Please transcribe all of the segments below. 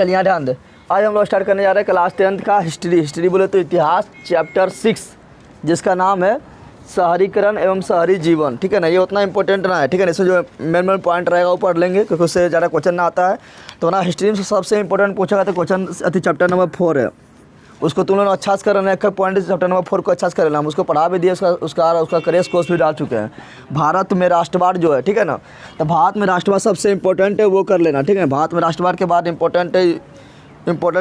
चल यहाँ ध्यान दे। आज हम लोग स्टार्ट करने जा रहे हैं क्लास 10th का हिस्ट्री बोले तो इतिहास चैप्टर 6, जिसका नाम है शहरीकरण एवं शहरी जीवन। ठीक है ना, ये उतना इंपॉर्टेंट ना है। ठीक है ना, इसमें जो मेन पॉइंट रहेगा वो पढ़ लेंगे क्योंकि उससे ज़्यादा क्वेश्चन ना आता है। तो ना हिस्ट्री में सबसे इंपॉर्टेंट पूछेगा तो क्वेश्चन चैप्टर नंबर 4 है, उसको तुम लोग अच्छा से करना है। एक पॉइंट चैप्टर नंबर 4 को अच्छा से करना, हम उसको पढ़ा भी दिए, उसका करेस कोर्स भी डाल चुके हैं। भारत में राष्ट्रवाद जो है, ठीक है ना, तो भारत में राष्ट्रवाद सबसे इंपॉर्टेंट है, वो कर लेना। ठीक है, भारत में राष्ट्रवाद के बाद इंपॉर्टेंट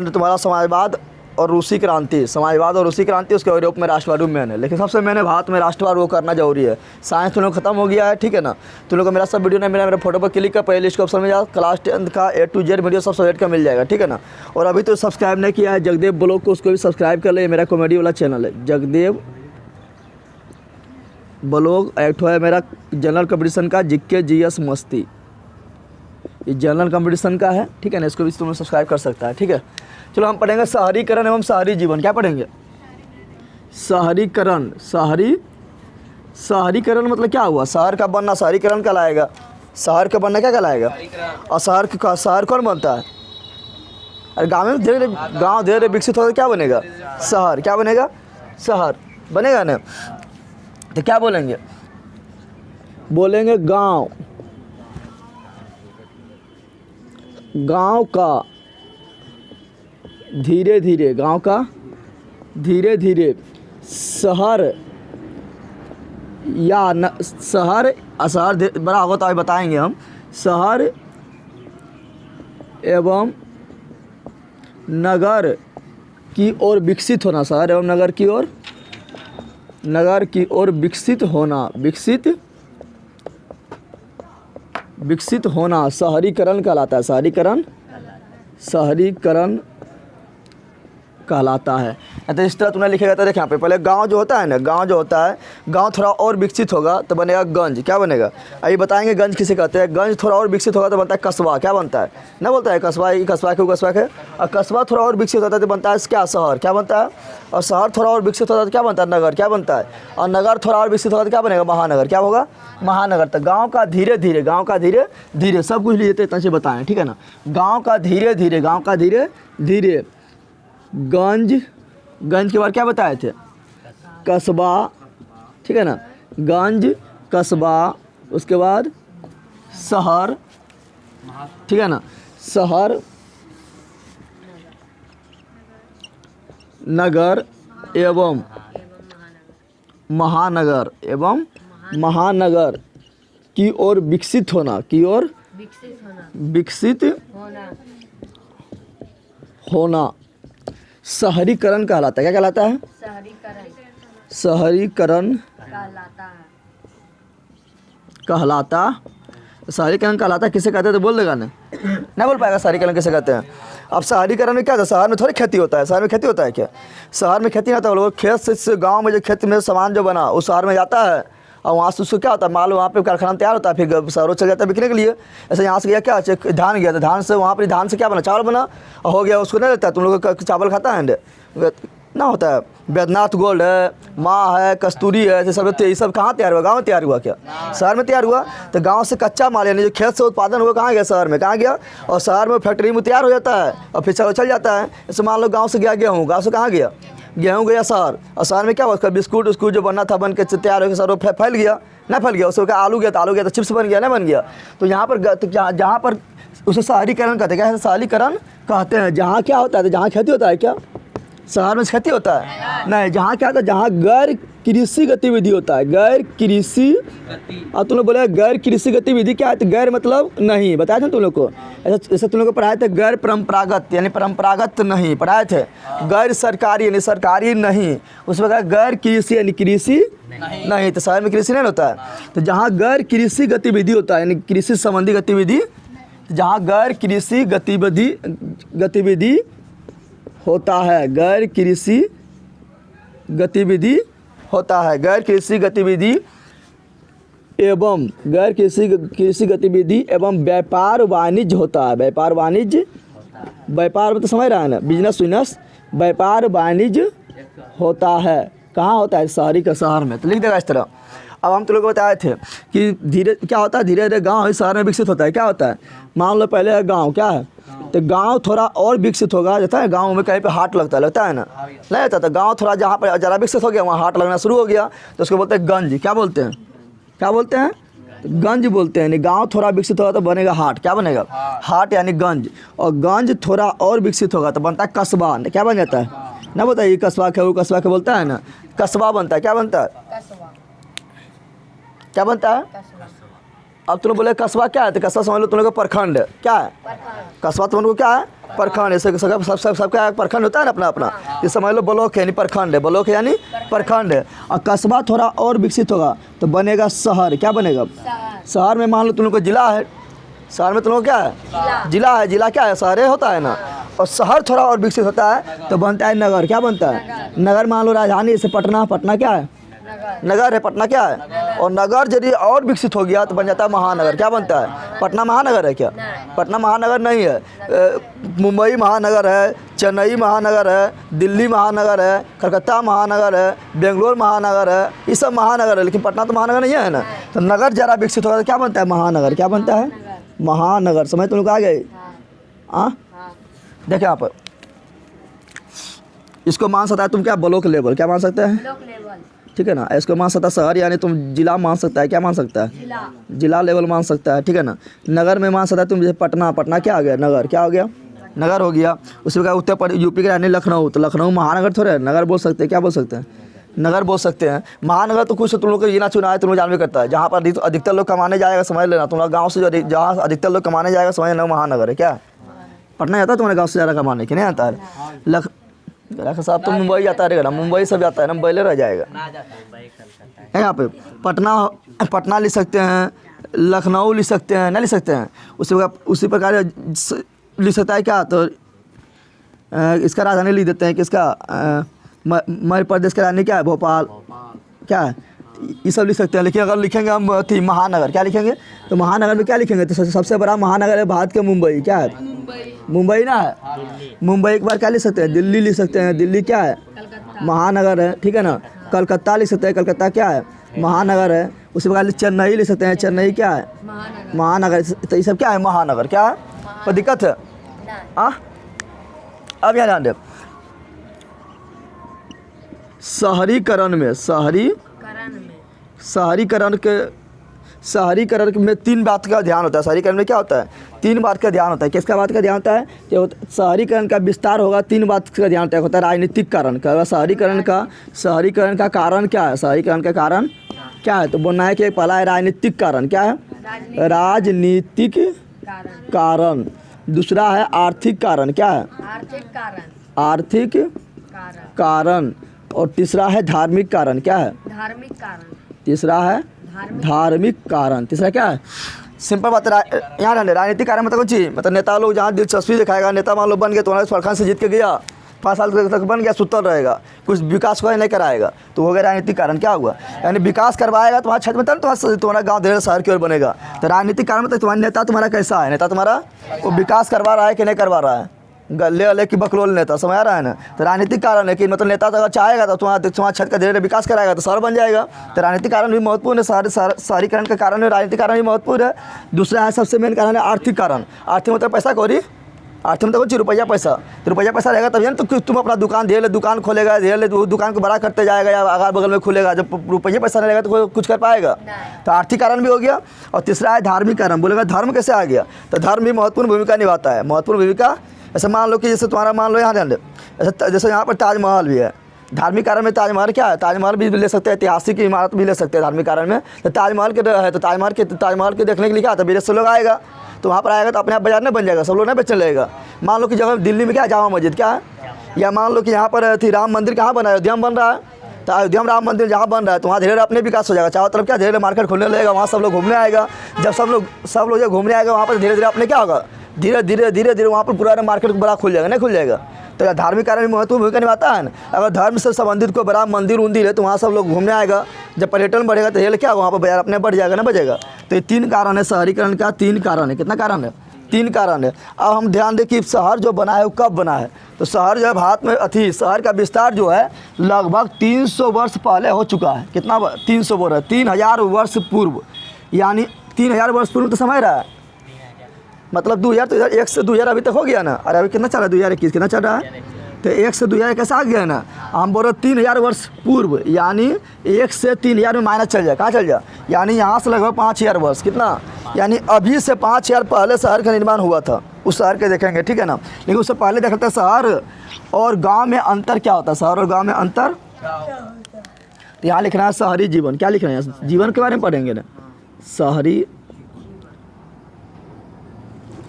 तुम्हारा समाजवाद और रूसी क्रांति, समाजवाद और रूसी क्रांति, उसके यूरोप में राष्ट्रवाद मेन है। लेकिन सबसे मैंने भारत में राष्ट्रवाद वो करना जरूरी है। साइंस तुम लोग खत्म हो गया है। ठीक है ना, तुम लोग को मेरा सब वीडियो नहीं मिला, मेरे फोटो पर क्लिक कर पहले लिस्ट ऑप्शन में जाओ, क्लास 10th का A to Z वीडियो सब सब्जेक्ट का मिल जाएगा। ठीक है ना, और अभी तो सब्सक्राइब नहीं किया है जगदेव ब्लॉग को, उसको भी सब्सक्राइब कर ले। मेरा कॉमेडी वाला चैनल है जगदेव ब्लॉग। एक है मेरा जनरल कंपटीशन का GK GS मस्ती, ये जनरल कंपटीशन का है। ठीक है ना, इसको भी तुम सब्सक्राइब कर सकता है। ठीक है, चलो हम पढ़ेंगे शहरीकरण एवं शहरी जीवन। क्या पढ़ेंगे? शहरीकरण। शहरीकरण मतलब क्या हुआ? शहर का बनना शहरीकरण कहलाएगा। शहर का बनना क्या कहलाएगा? और शहर कौन बनता है? अरे गाँव में धीरे धीरे विकसित होगा, क्या बनेगा? शहर। क्या बनेगा? शहर बनेगा ना। तो क्या बोलेंगे? बोलेंगे गाँव। गांव का धीरे धीरे, गांव का धीरे धीरे शहर या शहर बड़ा होगा तो अभी बताएंगे हम। शहर एवं नगर की ओर विकसित होना, शहर एवं नगर की ओर विकसित होना शहरीकरण कहलाता है। शहरीकरण कहलाता है। तो इस तरह तुमने लिखेगा। तो देख यहाँ पे पहले गांव जो होता है ना, गांव थोड़ा और विकसित होगा तो बनेगा गंज। क्या बनेगा? अभी बताएंगे गंज किसे कहते हैं। गंज थोड़ा और विकसित होगा तो बनता है कस्बा। क्या बनता है? ना बोलता है कस्बा, कस्बा के। और कस्बा थोड़ा और विकसित होता है तो बनता है क्या? शहर। क्या बनता है? और शहर थोड़ा और विकसित होता है तो क्या बनता है? नगर। क्या बनता है? और नगर थोड़ा और विकसित होगा तो क्या बनेगा? महानगर। क्या होगा? महानगर। तो गाँव का धीरे धीरे सब कुछ लिए इतना से बताएं। ठीक है ना, गाँव का धीरे धीरे गंज के बाद क्या बताए थे? कस्बा। ठीक है ना, गंज, कस्बा, उसके बाद शहर। ठीक है ना, शहर, नगर एवं महानगर की ओर विकसित होना शहरीकरण कहलाता है। क्या कहलाता है? शहरीकरण कहलाता है। किसे कहते हैं तो बोल देगा ना, नहीं बोल पाएगा शहरीकरण किसे कहते हैं। अब शहरीकरण में क्या था? शहर में थोड़ी खेती होता है। शहर में खेती होता है क्या? शहर में खेती नहीं होता। लोग खेत से गाँव में जो खेत में सामान जो बना उस शहर में जाता है और वहाँ से उसको क्या होता है? माल वहाँ पे कारखाना तैयार होता है, फिर शहरों चल जाता है बिकने के लिए। ऐसे यहाँ से गया क्या? धान गया, तो धान से वहाँ पर धान से क्या बना? चावल बना और हो गया। उसको नहीं लेता है। तुम लोग चावल खाता है ना? होता है बैद्यनाथ गोल्ड है, माँ है, कस्तूरी है, ये सब कहाँ तैयार हुआ? गाँव में तैयार हुआ क्या? शहर में तैयार हुआ। तो गाँव से कच्चा माल यानी जो खेत से उत्पादन हुआ कहाँ गया? शहर में। कहाँ गया? और शहर में फैक्ट्री में तैयार हो जाता है और फिर चल जाता है। जैसे मान लो गाँव से गया गेहूँ, गाँव से कहाँ गया? गेहूँ गया शहर, और शहर में क्या हुआ? उसका बिस्कुट जो बनना था बन के तैयार होकर शहर में फैल गया। ना फैल गया? उसको क्या? आलू गया तो चिप्स बन गया, ना बन गया? तो यहाँ पर जहाँ पर उसे शहरीकरण कहते हैं। क्या है? शहरीकरण कहते हैं। जहाँ क्या होता है? तो जहाँ खेती होता है। क्या शहर में खेती होता है? नहीं। जहाँ क्या होता है? जहाँ गैर कृषि गतिविधि होता है। गैर कृषि। और तुम लोग बोले गैर कृषि गतिविधि क्या है? तो गैर मतलब नहीं, बताए थे तुम लोग को। ऐसा तुम लोग को पढ़ाए थे। गैर परंपरागत यानी परंपरागत नहीं पढ़ाए थे। गैर सरकारी यानी सरकारी नहीं। उसमें कहा गैर कृषि यानी कृषि नहीं। तो शहर में कृषि नहीं होता है। तो जहाँ गैर कृषि गतिविधि होता है यानी कृषि संबंधी गतिविधि, जहाँ गैर कृषि गतिविधि होता है, गैर कृषि गतिविधि होता है। गैर कृषि गतिविधि एवं व्यापार वाणिज्य होता है। व्यापार में तो समझ रहा है ना, बिजनेस व्यापार वाणिज्य होता है। कहाँ होता है? शहर में। तो लिख देगा इस तरह। अब हम तुम लोग को बताए थे कि क्या होता है? धीरे धीरे गाँव शहर में विकसित होता है। क्या होता है? मान लो पहले गाँव क्या है? तो गांव थोड़ा और विकसित होगा, जाता है गांव में कहीं पे हाट लगता है ना, नहीं रहता, तो गांव थोड़ा जहाँ पर ज़रा विकसित हो गया वहाँ हाट लगना शुरू हो गया, तो उसको बोलते हैं गंज। क्या बोलते हैं, क्या बोलते हैं, गंज बोलते हैं। यानी गांव थोड़ा विकसित होगा तो बनेगा हाट। क्या बनेगा, हाट यानी गंज। और गंज थोड़ा और विकसित होगा तो बनता है कस्बा। क्या बन जाता है ना, बताइए, कस्बा के वो कस्बा के बोलता है ना, कस्बा बनता है। क्या बनता है, क्या बनता है। अब तुम बोले कस्बा क्या है, तो कस्बा समझ लो तुम लोग का प्रखंड है। क्या है, कस्बा तुम लोग को क्या है, प्रखंड। ऐसे सबका प्रखंड होता है ना अपना अपना, ये समझ लो ब्लॉक यानी प्रखंड है, ब्लॉक यानी प्रखंड है। और कस्बा थोड़ा और विकसित होगा तो बनेगा शहर। क्या बनेगा, शहर में मान लो तुम लोग को जिला है, शहर में तुम लोग क्या है, जिला है। जिला क्या है, शहर होता है ना। और शहर थोड़ा और विकसित होता है तो बनता है नगर। क्या बनता है, नगर। मान लो राजधानी जैसे पटना, पटना क्या है, नगर है। पटना क्या है, और नगर यदि और विकसित हो गया तो बन जाता है महानगर। क्या बनता है, पटना महानगर है क्या, पटना महानगर नहीं है। मुंबई महानगर है, चेन्नई महानगर है, दिल्ली महानगर है, कलकत्ता महानगर है, बेंगलोर महानगर है, ये सब महानगर है, लेकिन पटना तो महानगर नहीं है ना। तो नगर जरा विकसित होगा तो क्या बनता है, महानगर। क्या बनता है, महानगर। समझ तुम लोग आ गए। हाँ, देखे यहाँ पर इसको मान सकता है तुम क्या, ब्लॉक लेवल। क्या मान सकते हैं, ठीक है ना। इसको मान सकता है शहर, यानी तुम जिला मान सकता है। क्या मान सकता है, जिला लेवल मान सकता है, ठीक है ना। नगर में मान सकता है तुम, जैसे पटना, पटना क्या आ गया, नगर। क्या हो गया, नगर हो गया। उसी प्रकार उत्तर प्रदेश, यूपी के रहने लखनऊ, तो लखनऊ महानगर थोड़े है, नगर बोल सकते हैं। क्या बोल सकते हैं, नगर बोल सकते हैं। महानगर तो कुछ तुम लोग को ये ना चुना है, तुम लोग जानवे करता है, जहाँ पर अधिकतर लोग कमाने जाएगा समझ लेना। तुम्हारा गाँव से जो जहाँ अधिकतर लोग कमाने जाएगा समझ लेना महानगर है। क्या पटना जाता है तुम्हारे गाँव से ज़्यादा कमाने की, नहीं आता है। साहब तो मुंबई जाता रहेगा ना, मुंबई सब जाता है ना, मुंबई ले रह जाएगा। यहाँ पे पटना, पटना लिख सकते हैं, लखनऊ लिख सकते हैं, ना लिख सकते हैं। उसी प्रकार लिख सकता है क्या, तो इसका राजधानी लिख देते हैं कि इसका मध्य प्रदेश का राजधानी क्या है, भोपाल। क्या है, ये सब लिख सकते हैं। लेकिन अगर लिखेंगे हम थी महानगर, क्या लिखेंगे, तो महानगर में क्या लिखेंगे, तो सबसे बड़ा महानगर है भारत के मुंबई। क्या है, मुंबई ना है। मुंबई एक बार क्या लिख सकते हैं, दिल्ली लिख सकते हैं। दिल्ली क्या है, महानगर है, ठीक है ना। कलकत्ता लिख सकते हैं, कलकत्ता क्या है, महानगर है। उसी प्रकार चेन्नई लिख सकते हैं, चेन्नई क्या है, महानगर। तो ये सब क्या है, महानगर। क्या है, कोई दिक्कत है। हाँ, अब यहाँ ध्यान दे, शहरीकरण में, शहरीकरण में तीन बात का ध्यान होता है। शहरीकरण में क्या होता है, तीन बात का ध्यान होता है। किसका बात का ध्यान होता है, कि शहरीकरण का विस्तार होगा, तीन बात का ध्यान होता है। राजनीतिक कारण का, शहरीकरण का कारण क्या है, शहरीकरण का कारण क्या है, तो बोलना है कि पहला है राजनीतिक कारण। क्या है, राजनीतिक कारण। दूसरा है आर्थिक कारण। क्या है, आर्थिक कारण। और तीसरा है धार्मिक कारण। क्या है, धार्मिक कारण। तीसरा है धार्मिक कारण। तीसरा क्या है, सिंपल बात है। यहाँ राजनीतिक कारण मतलब कुछ चीज़, मतलब नेता लोग जहाँ दिलचस्पी दिखाएगा, नेता मान लो बन गया, तुम्हारे प्रखंड से जीत के गया, 5 साल तक बन गया, सुतल रहेगा, कुछ विकास को नहीं कराएगा, तो हो गया राजनीतिक कारण। क्या हुआ, यानी विकास करवाएगा तुम्हारे क्षेत्र में, तब तुम्हारा गाँव धीरे शहर की ओर बनेगा। तो राजनीतिक कारण मतलब तुम्हारा नेता तुम्हारा कैसा है, नेता तुम्हारा वो विकास करवा रहा है कि नहीं करवा रहा है, गले अले की बकलोल नेता, समझ आ रहा है ना। तो राजनीतिक कारण है कि मतलब नेता तो अगर चाहेगा तो तुम्हारा क्षेत्र का धीरे धीरे विकास कराएगा तो शहर बन जाएगा। तो राजनीतिक कारण भी महत्वपूर्ण है, शहरीकरण का कारण है, राजनीतिक कारण भी महत्वपूर्ण है। दूसरा है सबसे मेन कारण है आर्थिक कारण। आर्थिक मतलब पैसा कौड़ी, आर्थिक मतलब कुछ रुपया पैसा। तो रुपया पैसा रहेगा तभी ना तो तुम अपना दुकान धीरे दुकान खोलेगा, धीरे वो दुकान को बड़ा करते जाएगा या अगल बगल में खुलेगा। जब रुपये पैसा नहीं रहेगा तो कोई कुछ कर पाएगा। तो आर्थिक कारण भी हो गया। और तीसरा है धार्मिक कारण। बोलेगा धर्म कैसे आ गया, तो धर्म भी महत्वपूर्ण भूमिका निभाता है, महत्वपूर्ण भूमिका। ऐसे मान लो कि जैसे तुम्हारा मान लो यहाँ ध्यान दे, जैसे यहाँ पर ताजमहल भी है। धार्मिक कारण में ताजमहल क्या है, ताजमहल भी ले सकते हैं, ऐतिहासिक इमारत भी ले सकते हैं धार्मिक कारण में। तो ताजमहल के है, तो ताजमहल के देखने के लिए क्या आता है, विदेश से लोग आएगा, तो वहाँ पर आएगा तो अपने आप बाजार नहीं बन जाएगा, सब लोग नहीं बेचने लगेगा। मान लो कि जगह दिल्ली में क्या है, जामा मस्जिद क्या है, या मान लो कि यहाँ पर थी राम मंदिर कहाँ बना है, अयोध्या में बन रहा है। तो अयोध्या में राम मंदिर जहाँ बन रहा है तो वहाँ धीरे धीरे अपने विकास हो जाएगा। चारों तरफ क्या धीरे मार्केट खुलने लगेगा, वहाँ सब लोग घूमने आएगा। जब सब लोग जब घूमने आएगा वहाँ पर धीरे धीरे अपने क्या होगा, धीरे धीरे वहाँ पर पूरा मार्केट बड़ा खुल जाएगा, नहीं खुल जाएगा। तो धार्मिक कारण भी महत्वपूर्ण भूमिका निभाता है ना। अगर धर्म से संबंधित कोई बड़ा मंदिर उंदिर है तो वहाँ सब लोग घूमने आएगा। जब पर्यटन बढ़ेगा तो ये क्या वहाँ पर बाजार अपने बढ़ जाएगा, ना बढ़ेगा। तो ये तीन कारण है शहरीकरण का, तीन कारण है। कितना कारण है, तीन कारण है। अब हम ध्यान दें कि शहर जो बना है वो कब बना है, तो शहर जो है भारत में शहर का विस्तार जो है लगभग 300 वर्ष पहले हो चुका है। कितना 300 वर्ष, 3000 वर्ष पूर्व, यानी 3000 वर्ष पूर्व तो समझ रहा है, मतलब 2000 तो इधर 1 से 2000 अभी तक हो गया ना। अरे अभी कितना चल रहा है, 2021 कितना चल रहा है, तो 1 से 2000 कैसे आ गया ना। हम बोल रहे 3000 वर्ष पूर्व, यानी 1 से 3000 में माइनस चल जाए, कहाँ चल जाए, यानी यहाँ से लगभग 5000 वर्ष, कितना, यानी अभी से 5000 पहले शहर का निर्माण हुआ था। उस शहर के देखेंगे, ठीक है ना। लेकिन उससे पहले देखते हैं शहर और गांव में अंतर क्या होता है, शहर और गांव में अंतर। तो यहाँ लिख रहा है शहरी जीवन, क्या लिख रहे हैं, जीवन के बारे में पढ़ेंगे ना, शहरी।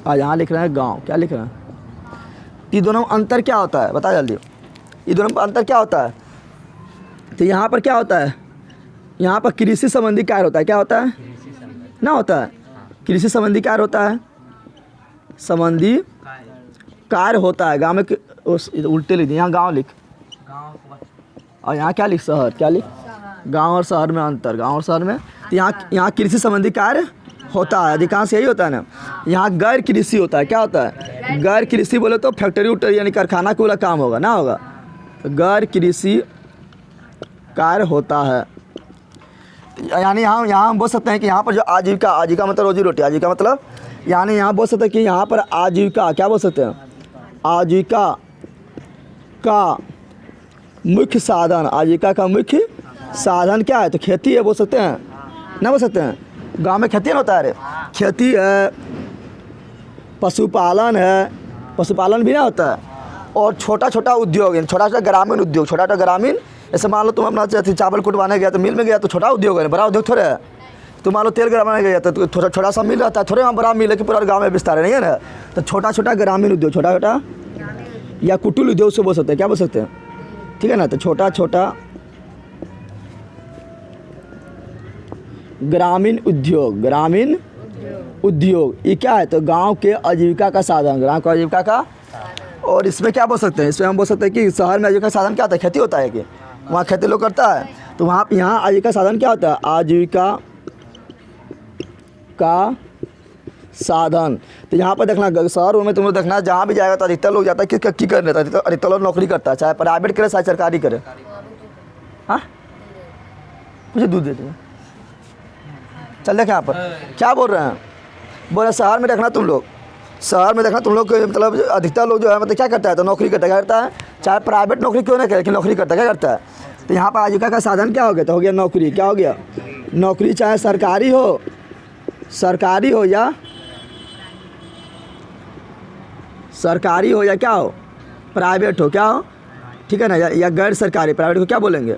और यहाँ लिख रहे हैं गांव, क्या लिख रहे हैं। ये दोनों में अंतर क्या होता है, बता जल्दी, ये दोनों में अंतर क्या होता है। तो यहाँ पर क्या होता है, यहाँ पर कृषि संबंधी कार्य होता है, क्या होता है ना, होता है कृषि संबंधी कार्य होता है, संबंधी कार्य होता है। गाँव में उस उल्टे लिख दिए, यहाँ गाँव लिख, और यहाँ क्या लिख, शहर, क्या लिख, गांव और शहर में अंतर, गांव और शहर में। तो यहाँ कृषि संबंधी कार्य होता है, अधिकांश यही होता है ना। यहाँ गैर कृषि होता है, क्या होता है, गैर कृषि बोले तो फैक्ट्री उक्टरी यानी कारखाना को वाला काम होगा ना, होगा, तो गैर कृषि कार्य होता है। यानी यहाँ हम बोल सकते हैं कि यहाँ पर जो आजीविका, आजीविका मतलब रोजी रोटी, आजीविका मतलब, यानी यहाँ बोल सकते हैं कि यहाँ पर आजीविका, क्या बोल सकते हैं, आजीविका का मुख्य साधन, आजीविका का मुख्य साधन क्या है, तो खेती है, बोल सकते हैं ना, बोल सकते हैं। गांव में खेती होता है, अरे खेती है, पशुपालन है, पशुपालन भी ना होता है, और छोटा छोटा उद्योग, छोटा छोटा ग्रामीण उद्योग, छोटा छोटा ग्रामीण, जैसे मान लो तुम अपना चावल कुटवाने गया तो मिल में गया तो छोटा उद्योग है, बड़ा उद्योग थोड़ा है। तुम मान लो तेल गरमाने गया तो थोड़ा छोटा सा मिल रहता है, थोड़े वहाँ बड़ा मिल है कि पूरा गाँव में विस्तार है, नहीं है ना। तो छोटा छोटा ग्रामीण उद्योग, छोटा छोटा या कुटीर उद्योग से बोल सकते हैं, क्या बोल सकते हैं, ठीक है ना। तो छोटा छोटा ग्रामीण उद्योग, ग्रामीण उद्योग ये क्या है, तो गांव के आजीविका का साधन, गांव का आजीविका का। और इसमें क्या बोल सकते हैं, इसमें हम बोल सकते हैं कि शहर में आजीविका का साधन क्या होता है, खेती होता है, कि वहाँ खेती लोग करता है, तो वहाँ यहाँ आजीविका साधन क्या होता है, आजीविका का साधन। तो यहाँ पर देखना, शहरों में तुम लोग देखना, जहाँ भी जाएगा तो अधिकतर लोग जाता है कि करने रहता है, अधिकतर लोग नौकरी करता है, चाहे प्राइवेट करे चाहे सरकारी करे। हाँ, मुझे दूध देते हैं, चल देखें यहाँ पर क्या बोल रहे हैं, बोले शहर में देखना तुम लोग, शहर में देखना तुम लोग, मतलब अधिकतर लोग जो है मतलब क्या करता है, तो नौकरी करता है, क्या करता है, चाहे प्राइवेट नौकरी क्यों ना करे, लेकिन नौकरी करता है, क्या करता है। तो यहाँ पर आजीविका का साधन क्या हो गया, तो हो गया नौकरी, क्या हो गया, नौकरी, चाहे सरकारी हो, सरकारी हो या सरकारी हो या क्या हो, प्राइवेट हो, क्या हो, ठीक है ना, या गैर सरकारी। प्राइवेट को क्या बोलेंगे,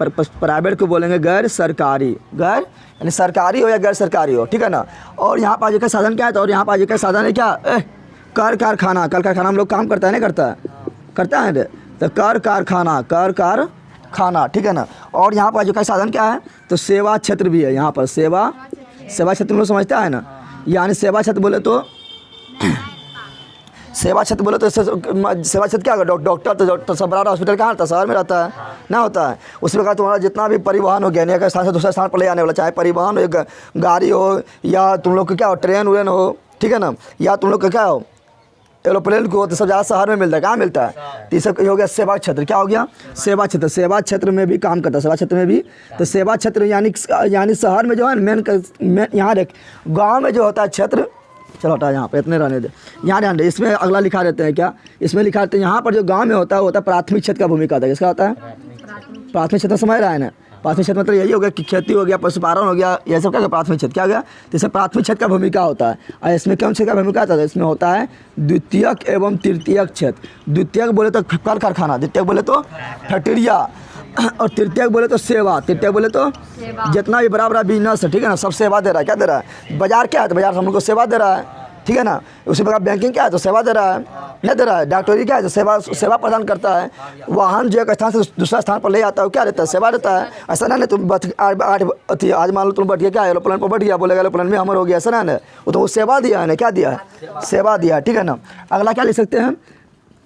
प्राइवेट को बोलेंगे गैर सरकारी, गैर यानी सरकारी हो या गैर सरकारी हो, ठीक है ना। और यहाँ पर आजीविका साधन क्या है, तो और यहाँ पर आजीविका साधन है क्या, कर कारखाना, कर कारखाना हम लोग काम करता है, नहीं करता है, करता है, तो कर कारखाना, कर कारखाना, ठीक है ना। और यहाँ पर आजीविका साधन क्या है, तो सेवा क्षेत्र भी है, यहाँ पर सेवा क्षेत्र में समझता है ना। यानी सेवा क्षेत्र बोले तो सेवा क्षेत्र बोले तो सेवा क्षेत्र क्या होगा, डॉक्टर, तो डॉक्टर सब बड़ा हॉस्पिटल कहाँ रहता है, शहर में रहता है ना, होता है। उसी प्रकार तुम्हारा जितना भी परिवहन हो गया, एक स्थान से दूसरे स्थान पर ले जाने वाला, चाहे परिवहन हो, एक गाड़ी हो, या तुम लोग का क्या हो, ट्रेन व्रेन हो, ठीक है ना, या तुम लोग का क्या हो, एरोप्लेन को, तो सब ज़्यादा शहर में मिलता है, कहाँ मिलता है। तो ये सब हो गया सेवा क्षेत्र, क्या हो गया, सेवा क्षेत्र, सेवा क्षेत्र में भी काम करता है, सेवा क्षेत्र में भी। तो सेवा क्षेत्र यानी शहर में जो है मेन यहाँ देख, गाँव में जो होता है क्षेत्र, चलो हटा यहाँ पे इतने रहने दे, यहाँ ध्यान दे, इसमें अगला लिखा रहते हैं, क्या इसमें लिखा रहते हैं, यहाँ पर जो गांव में होता है वो होता है प्राथमिक क्षेत्र का भूमिका होता है, किसका होता है, प्राथमिक क्षेत्र, समझ रहा है ना। प्राथमिक क्षेत्र मतलब यही हो गया कि खेती हो गया, पशुपालन हो गया, यह सब क्या प्राथमिक क्षेत्र, क्या हो गया, तो इसमें प्राथमिक क्षेत्र का भूमिका होता है। और इसमें कौन क्षेत्र का भूमिका होता है, इसमें होता है द्वितीयक एवं तृतीयक क्षेत्र। द्वितीयक बोले तो कर कारखाना, द्वितीयक बोले तो फैक्ट्रिया, और तृतीयक बोले तो सेवा, तृतीयक बोले तो जितना भी बड़ा बड़ा बिजनेस है, ठीक है ना, सब सेवा दे रहा है, क्या दे रहा है, बाजार क्या है, तो बाजार हम लोग को सेवा दे रहा है, ठीक है ना। उसी प्रकार बैंकिंग क्या है, तो सेवा दे रहा है, नहीं दे रहा है। डॉक्टरी क्या है, तो सेवा प्रदान करता है। वाहन जो एक स्थान से दूसरा स्थान पर ले जाता है, वो क्या रहता है, सेवा देता है। ऐसा ना तुम आज मान लो तुम बैठ गया, क्या एरोप्लेन पर बैठ गया, बोलेगा एरोप्लेन में हमर हो गया, ऐसा ना, वो तो वो सेवा दिया है, क्या दिया है, सेवा दिया है, ठीक है ना। अगला क्या लिख सकते हैं,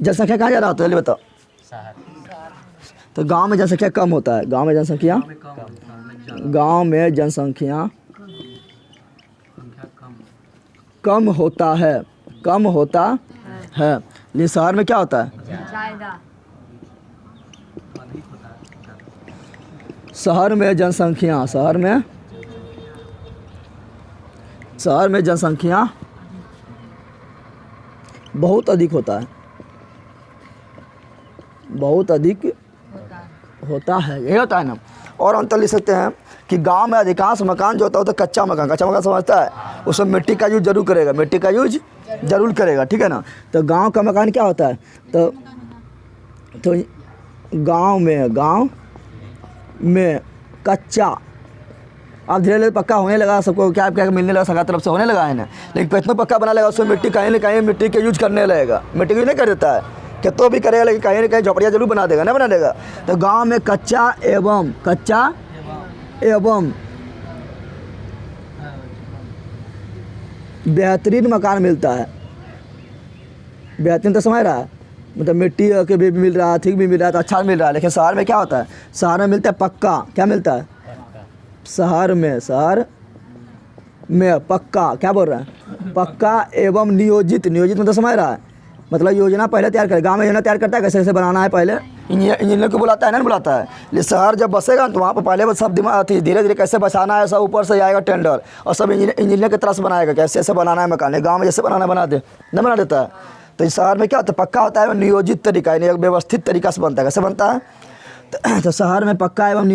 जनसंख्या कहाँ जा रहा होता है, बताओ। तो गांव में जनसंख्या कम होता है, गांव में जनसंख्या कम होता है, कम होता है। लेकिन शहर में क्या होता है, शहर में जनसंख्या बहुत अधिक होता है, बहुत अधिक होता है, यही होता है ना। और अंतर लिख सकते हैं कि गांव में अधिकांश मकान जो होता है तो कच्चा मकान समझता है, उसमें मिट्टी का यूज जरूर करेगा, मिट्टी का यूज जरूर करेगा, ठीक है ना। तो गांव का मकान क्या होता है, तो गांव में कच्चा, अब धीरे धीरे पक्का होने लगा, सबको क्या क्या मिलने लगा, सरकार तरफ से होने लगा है ना। लेकिन कितना पक्का बना लेगा, उसमें मिट्टी कहीं ना कहीं मिट्टी के यूज करने लगेगा, मिट्टी यूज नहीं कर देता है कि तो भी करेगा, लेकिन कहीं ना कहीं झोपड़िया जरूर बना देगा, ना बना देगा। तो गांव में कच्चा एवं बेहतरीन मकान मिलता है। बेहतरीन तो समझ रहा है, मतलब मिट्टी के भी मिल रहा है, ठीक भी मिल रहा है, तो अच्छा मिल रहा है। लेकिन शहर में क्या होता है, शहर में मिलता है पक्का, क्या मिलता है शहर में पक्का, क्या बोल रहा है, पक्का एवं नियोजित मतलब समझ रहा है, मतलब योजना पहले तैयार करे। गांव में योजना तैयार करता है कैसे कैसे बनाना है, पहले इंजीनियर को बुलाता है ना, बुलाता है। लेकिन शहर जब बसेगा तो वहाँ पर पहले बस सब दिमाग धीरे धीरे कैसे बसाना है, सब ऊपर से आएगा टेंडर, और सब इंजीनियर की तरह से बनाएगा कैसे ऐसे बनाना है मकान। गाँव में जैसे बनाना बना देता है। तो शहर में क्या होता है, पक्का होता है नियोजित तरीका, यानी एक व्यवस्थित तरीका से बनता है। कैसे बनता है, तो शहर में पक्का एवं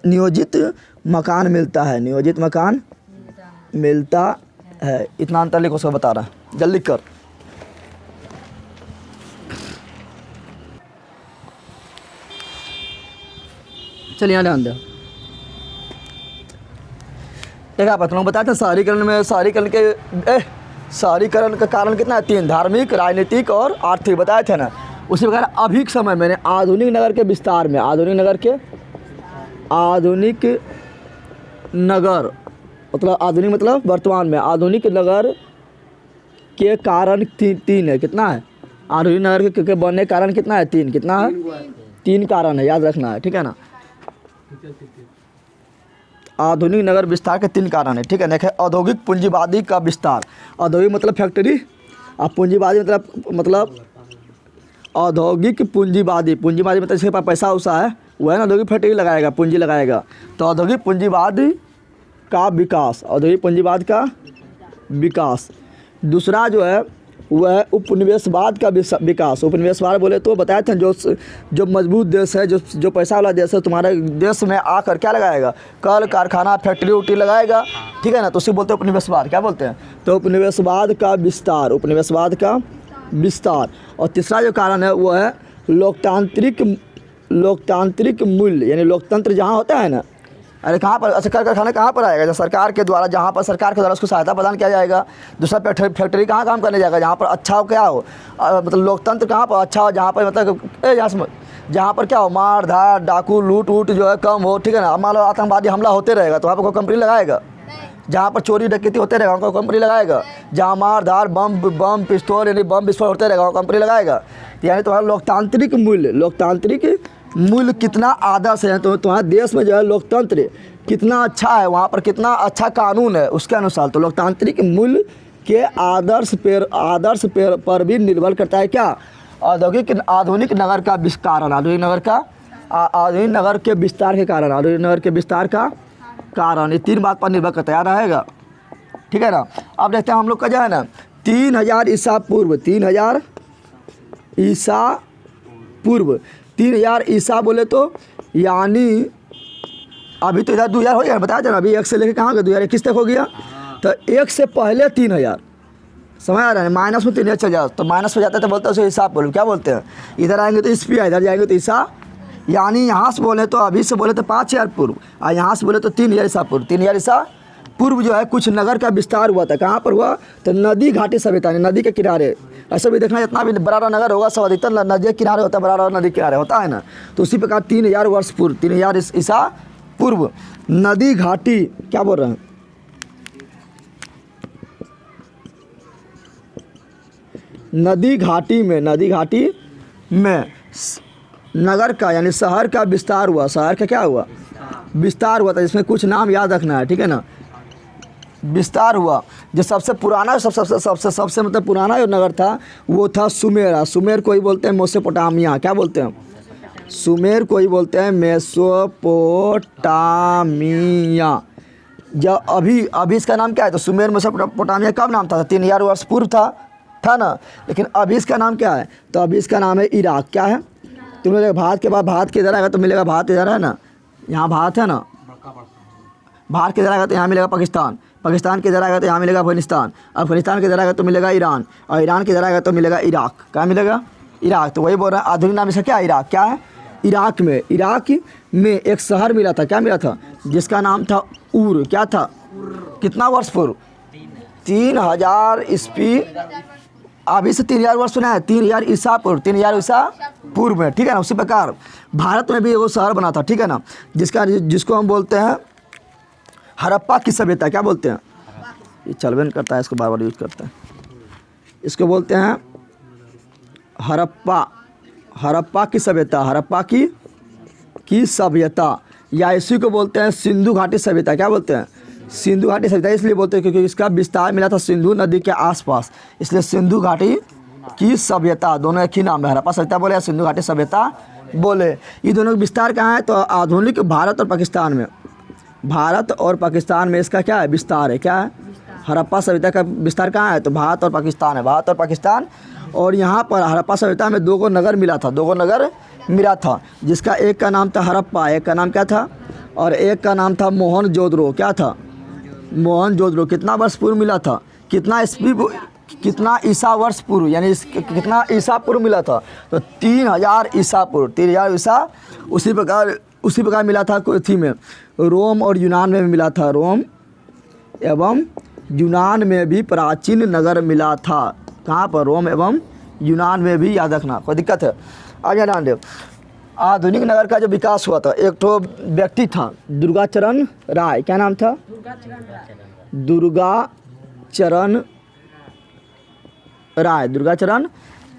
नियोजित मकान मिलता है, नियोजित मकान मिलता है। इतना अंतर लिखो, उसको बता रहा है, जल्दी कर। चलिए यहाँ ध्यान दो, देखा आप बताते हैं शहरीकरण में, शहरीकरण का कारण कितना है, 3, धार्मिक, राजनीतिक और आर्थिक बताए थे ना। उसी प्रकार अभी के समय मैंने आधुनिक नगर के विस्तार में, आधुनिक नगर मतलब वर्तमान में आधुनिक नगर के कारण 3 है, कितना है, आधुनिक नगर के बनने कारण कितना है, 3, कितना है, 3 कारण है, याद रखना है, ठीक है ना। आधुनिक नगर विस्तार के 3 कारण है, ठीक है। देखिए, औद्योगिक पूंजीवादी का विस्तार, औद्योगिक मतलब फैक्ट्री, और पूंजीवादी मतलब औद्योगिक पूंजीवादी मतलब जिसके पास पैसा उसा है वो है ना, औद्योगिक फैक्ट्री लगाएगा, पूंजी लगाएगा। तो औद्योगिक पूंजीवाद का विकास, औद्योगिक पूंजीवाद का विकास। दूसरा जो है वह है उपनिवेशवाद का विकास। उपनिवेशवाद बोले तो बताए थे, जो मजबूत देश है, जो पैसा वाला देश है, तुम्हारे देश में आकर क्या लगाएगा, कल कारखाना फैक्ट्री उट्री लगाएगा, ठीक है ना। तो उसे बोलते हैं उपनिवेशवाद, क्या बोलते हैं, तो उपनिवेशवाद का विस्तार, उपनिवेशवाद का विस्तार। और तीसरा जो कारण है वो है लोकतांत्रिक मूल्य, यानी लोकतंत्र जहाँ होता है ना, अरे कहाँ पर, अच्छा कारखाना कहाँ पर आएगा, जब सरकार के द्वारा, जहाँ पर सरकार के द्वारा उसको सहायता प्रदान किया जाएगा। दूसरा फैक्ट्री कहाँ काम करने जाएगा, जहाँ पर अच्छा हो, क्या हो, मतलब लोकतंत्र कहाँ पर अच्छा हो, जहाँ पर मतलब जहाँ पर क्या हो, मार धार डाकू लूट वूट जो है कम हो, ठीक है ना। मान लो आतंकवादी हमला होते रहेगा तो वहाँ पर कोई कंपनी लगाएगा, जहाँ पर चोरी डकैती होते रहेगा वहाँ कोई कंपनी लगाएगा, जहाँ मार धार बम पिस्तौल यानी बम विस्फोट होते रहेगा वहाँ कंपनी लगाएगा। यानी तुम्हारा लोकतांत्रिक मूल्य कितना आदर्श है, तो तुम्हारे देश में जो है लोकतंत्र कितना अच्छा है, वहाँ पर कितना अच्छा कानून है, उसके अनुसार तो लोकतांत्रिक मूल्य के आदर्श पर भी निर्भर करता है क्या, आधुनिक नगर का विस्तार, आधुनिक नगर के विस्तार के कारण, आधुनिक नगर के विस्तार का कारण। ये 3 बात पर निर्भर करता है, याद रहेगा, ठीक है ना। अब देखते हैं हम लोग का जो है ना 3000 ईसा पूर्व, 3000 ईसा बोले तो यानी अभी तो इधर 2000 हो गया, बताया था ना, अभी 1 से लेकर कहाँ गया, 2021 तक हो गया। तो 1 से पहले 3000, समझ आ रहा है, माइनस में 3000 चल जाओ, तो माइनस हो जाता है तो बोलते हैं उसे ईसा पूर्व, क्या बोलते हैं, इधर आएंगे तो ईस्वी, इधर जाएंगे तो ईसा, यानी यहाँ से बोले तो अभी से बोले तो 5000 पूर्व, और यहाँ से बोले तो 3000 ईसा पूर्व। 3000 ईसा पूर्व जो है कुछ नगर का विस्तार हुआ था, कहाँ पर हुआ, तो नदी घाटी सभ्यता, नदी के किनारे। ऐसे भी देखना, जितना भी बड़ा नगर होगा सब अधिकतर नदी के किनारे होता है, बड़ा नदी के किनारे होता है ना। तो उसी प्रकार 3000 वर्ष पूर्व, 3000 ईसा पूर्व नदी घाटी, क्या बोल रहे हैं, नदी घाटी में नगर का यानी शहर का विस्तार हुआ, शहर का क्या हुआ, विस्तार हुआ था, जिसमें कुछ नाम याद रखना है, ठीक है ना। विस्तार हुआ, जो सबसे पुराना सबसे मतलब पुराना जो नगर था वो था सुमेर। सुमेर को ही बोलते हैं मेसोपोटामिया, क्या बोलते हैं, सुमेर को ही बोलते हैं मेसोपोटामिया। जब अभी इसका नाम क्या है? तो सुमेर मेसोपोटामिया कब नाम था? 3000 वर्ष पूर्व था ना। लेकिन अभी इसका नाम क्या है? तो अभी इसका नाम है इराक। क्या है? तो मिलेगा भारत के बाद, भारत के इधर आएगा तो मिलेगा, भारत इधर है ना, यहाँ भारत है ना, भारत के इधर आएगा तो यहाँ मिलेगा पाकिस्तान, पाकिस्तान के इधर आएगा तो यहाँ मिलेगा अफगानिस्तान, अफगानिस्तान के इधर आएगा तो मिलेगा ईरान, और ईरान के इधर आएगा तो मिलेगा इराक। क्या मिलेगा? इराक। तो वही बोल रहे हैं आधुनिक नाम इसका क्या है? इराक। क्या है? इराक में एक शहर मिला था। क्या मिला था? जिसका नाम था उर। क्या था? कितना वर्ष पूर्व? 3000 ईस्वी। अभी से 3000 वर्ष सुना है, 3000 ईसा पूर्व, 3000 ईसा पूर्व में, ठीक है ना। उसी प्रकार भारत में भी वो शहर बना था, ठीक है ना, जिसको हम बोलते हैं हड़प्पा की सभ्यता। क्या बोलते हैं? ये चलबन करता है, इसको बार बार यूज करते हैं। इसको बोलते हैं हड़प्पा की सभ्यता, हड़प्पा की सभ्यता, या इसी को बोलते हैं सिंधु घाटी सभ्यता। क्या बोलते हैं? सिंधु घाटी सभ्यता इसलिए बोलते हैं क्योंकि इसका विस्तार मिला था सिंधु नदी के आसपास, इसलिए सिंधु घाटी की सभ्यता। दोनों एक ही नाम है, हड़प्पा सभ्यता बोले या सिंधु घाटी सभ्यता बोले। ये दोनों का विस्तार कहाँ है? तो आधुनिक भारत और पाकिस्तान में, भारत और पाकिस्तान में इसका क्या है? विस्तार है। क्या है? हड़प्पा सभ्यता का विस्तार कहाँ है? तो भारत और पाकिस्तान है, भारत और पाकिस्तान। और यहाँ पर हड़प्पा सभ्यता में 2 नगर मिला था, 2 नगर मिला था, जिसका एक का नाम था हड़प्पा, एक का नाम क्या था? और एक का नाम था मोहनजोदड़ो। क्या था? मोहनजोदड़ो। कितना वर्ष पूर्व मिला था? कितना ईसा वर्ष पूर्व, यानी कितना ईसा पूर्व मिला था? तो 3000 ईसा पूर्व, 3000 ईसा। उसी प्रकार मिला था थी में रोम और यूनान में भी मिला था, रोम एवं यूनान में भी प्राचीन नगर मिला था। कहाँ पर? रोम एवं यूनान में भी, याद रखना, कोई दिक्कत है? आगे ध्यान दे। आधुनिक नगर का जो विकास हुआ था, एक तो व्यक्ति था दुर्गाचरण राय। क्या नाम था? दुर्गाचरण राय। दुर्गाचरण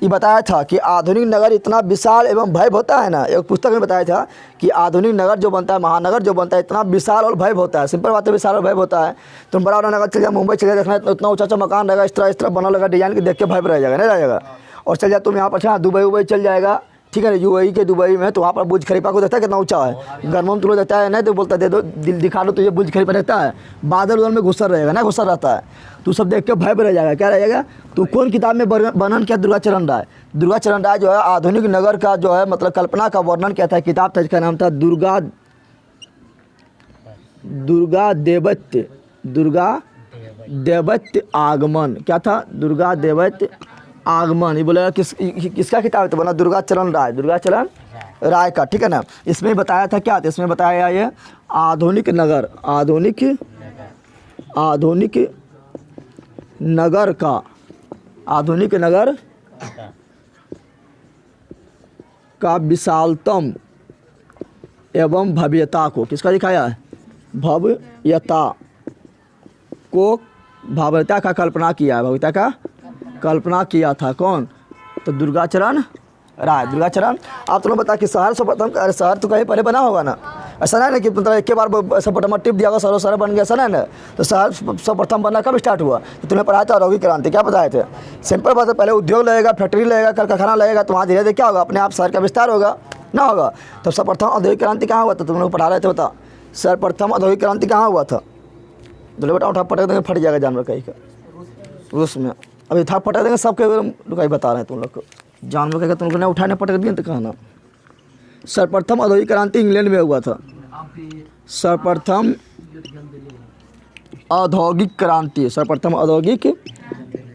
ये बताया था कि आधुनिक नगर इतना विशाल एवं भव्य होता है ना। एक पुस्तक में बताया था कि आधुनिक नगर जो बनता है, महानगर जो बनता है, इतना विशाल और भव्य होता है। सिंपल बात है, विशाल और भव्य होता है। तुम बड़ा बड़ा नगर चल जाए, मुंबई चले देखना, इतना ऊंचा मकान रहेगा, इस तरह बना लगा डिजाइन के, देख के भव्य रह जाएगा, नहीं रह जाएगा। और चल जाए तुम यहाँ पर, अच्छा दुबई चल जाएगा, ठीक है ना, यूएई के दुबई में, तो वहाँ पर बुर्ज खलीफा को देखता है कितना ऊंचा है। गर्मों में तुम लोग देखता है, नहीं तो बोलता दे दो, दिखा दो तुझे बुर्ज खलीफा देखता है, बादल उदल में घुसर रहेगा ना, घुसर रहता है, तू सब देख के भय रह जाएगा। क्या रह जाएगा? तो कौन किताब में वर्णन किया? दुर्गाचरण राय। दुर्गाचरण राय जो है आधुनिक नगर का जो है मतलब कल्पना का वर्णन किया था। किताब था जिसका नाम था दुर्गा देवत्य आगमन। क्या था? दुर्गा देवत्य आगमन। ये बोला किसका किताब है? तो बना दुर्गाचरण राय का, ठीक है ना। इसमें बताया था क्या था? इसमें बताया ये आधुनिक नगर का विशालतम एवं भव्यता को, किसका दिखाया है? भव्यता का कल्पना किया है, भव्यता का कल्पना किया था। कौन? तो दुर्गाचरण राय। दुर्गाचरण। आप तुम बता कि शहर सर्वप्रथम, अरे शहर तो कहीं पहले बना होगा ना, ऐसा नहीं ना कि मतलब एक बार ऐसा बटन टिप दिया होगा शहर बन गया, ऐसा नहीं ना। तो शहर सर्वप्रथम बनना कब स्टार्ट हुआ? तो तुम्हें पढ़ाया था औद्योगिक क्रांति। क्या बताए थे? सिंपल बात है, पहले उद्योग लगेगा, फैक्ट्री लगेगा, कारखाना लगेगा, तो वहाँ धीरे धीरे क्या होगा? अपने आप शहर का विस्तार होगा ना होगा। तो सर्वप्रथम औद्योगिक क्रांति कहाँ हुआ था? तुम लोग पढ़ा रहे थे, बता सर्वप्रथम औद्योगिक क्रांति कहाँ हुआ था? तो बेटा उठा पटक देंगे, फट जाएगा जानवर कहीं का, रूस में। अभी था पटक देंगे सबके, कहीं बता रहे हैं तुम लोग को, जानवर कहेगा तुम लोग ने उठाने पटक दिए तो कहना। सर्वप्रथम औद्योगिक क्रांति इंग्लैंड में हुआ था। सर्वप्रथम औद्योगिक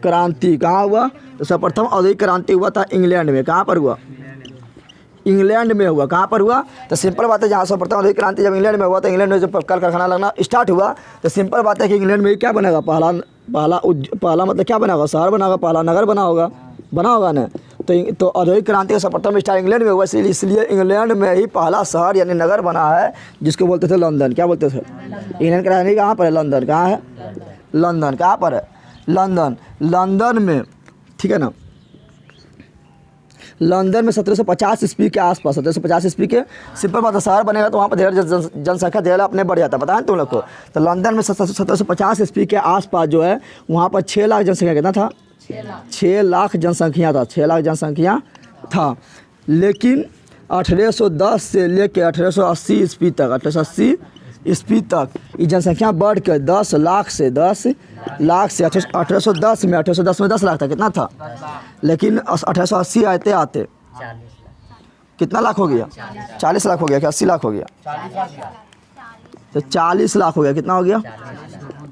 क्रांति कहाँ हुआ? तो सर्वप्रथम औद्योगिक क्रांति हुआ था इंग्लैंड में। कहाँ पर हुआ? इंग्लैंड में हुआ। कहाँ पर हुआ? तो सिंपल बात है, जहाँ सर्वप्रथम औद्योगिक क्रांति जब इंग्लैंड में हुआ, तो इंग्लैंड में जब कल कारखाना लगना स्टार्ट हुआ, तो सिंपल बात है कि इंग्लैंड में क्या बनेगा? पहला मतलब क्या बना होगा? शहर बना होगा, पहला नगर बना होगा ना। तो औद्योगिक क्रांति का सर्वप्रथम स्टार्ट इंग्लैंड में हुआ, इसलिए इंग्लैंड में ही पहला शहर यानी नगर बना है, जिसको बोलते थे लंदन। क्या बोलते थे? इंग्लैंड की राजधानी कहाँ पर है? लंदन। कहाँ है? लंदन। कहाँ पर है? लंदन में, ठीक है ना। लंदन में 1750 ईस्वी के आसपास, 1750 ईस्वी के, सिंपल बात है, शहर बनेगा तो वहाँ पर धीरे जनसंख्या धीरे अपने बढ़ जाता है, पता है तुम लोग को। तो लंदन में 1750 ईस्वी के आसपास जो है वहाँ पर 6 लाख जनसंख्या, कितना था? 6 लाख जनसंख्या था, 6 लाख जनसंख्या था। लेकिन 1810 से लेकर 1880 ईस्वी तक, 1880 ईस्वी तक ये जनसंख्या बढ़ के 10 लाख से 1810 में 10 लाख था। कितना था? लेकिन 1880 आते आते कितना लाख हो गया? 40 लाख हो गया कि 80 लाख हो गया? तो 40 लाख हो गया। कितना हो गया?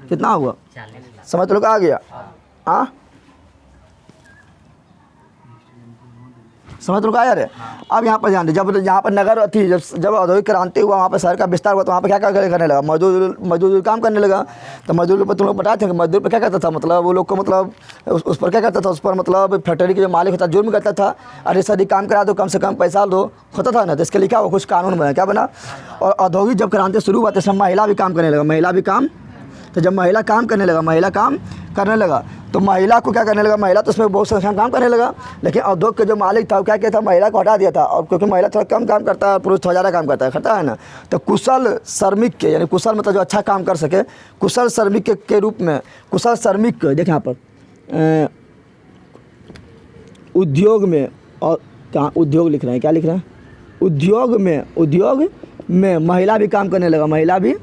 कितना हुआ? समझ तो लोग आ गया? हाँ, समझ तो आया रे। अब यहाँ पर ध्यान दे, जब यहाँ पर नगर थी, जब औद्योगिक क्रांति हुआ, वहाँ पर शहर का विस्तार हुआ, तो वहाँ पर क्या क्या करने लगा? मजदूर काम करने लगा। तो मजदूर पर तुम लोग बताए थे कि मजदूर पर क्या करता था, मतलब वो लोग को मतलब उस पर क्या करता था, उस पर मतलब फैक्ट्री के जो मालिक होता जुर्म करता था। अरे सर काम करा दो, कम से कम पैसा दो, होता था ना। तो इसके लिए क्या हुआ? कुछ कानून बना। क्या बना? और औद्योगिक जब क्रांति शुरू हुआ तो सब महिला भी काम करने लगा। महिला भी काम, तो जब महिला काम करने लगा तो महिला को क्या करने लगा? महिला तो उसमें बहुत संख्या काम करने लगा, लेकिन उद्योग के जो मालिक था वो क्या किया था? महिला को हटा दिया था। और क्योंकि महिला थोड़ा कम काम करता है, पुरुष थोड़ा ज़्यादा काम करता है ना। तो कुशल श्रमिक के, यानी कुशल मतलब जो अच्छा काम कर सके, कुशल श्रमिक के रूप में, कुशल श्रमिक देखिए यहाँ पर उद्योग में, और कहाँ उद्योग लिख रहे हैं, क्या लिख रहे हैं? उद्योग में महिला भी काम करने लगा, महिला भी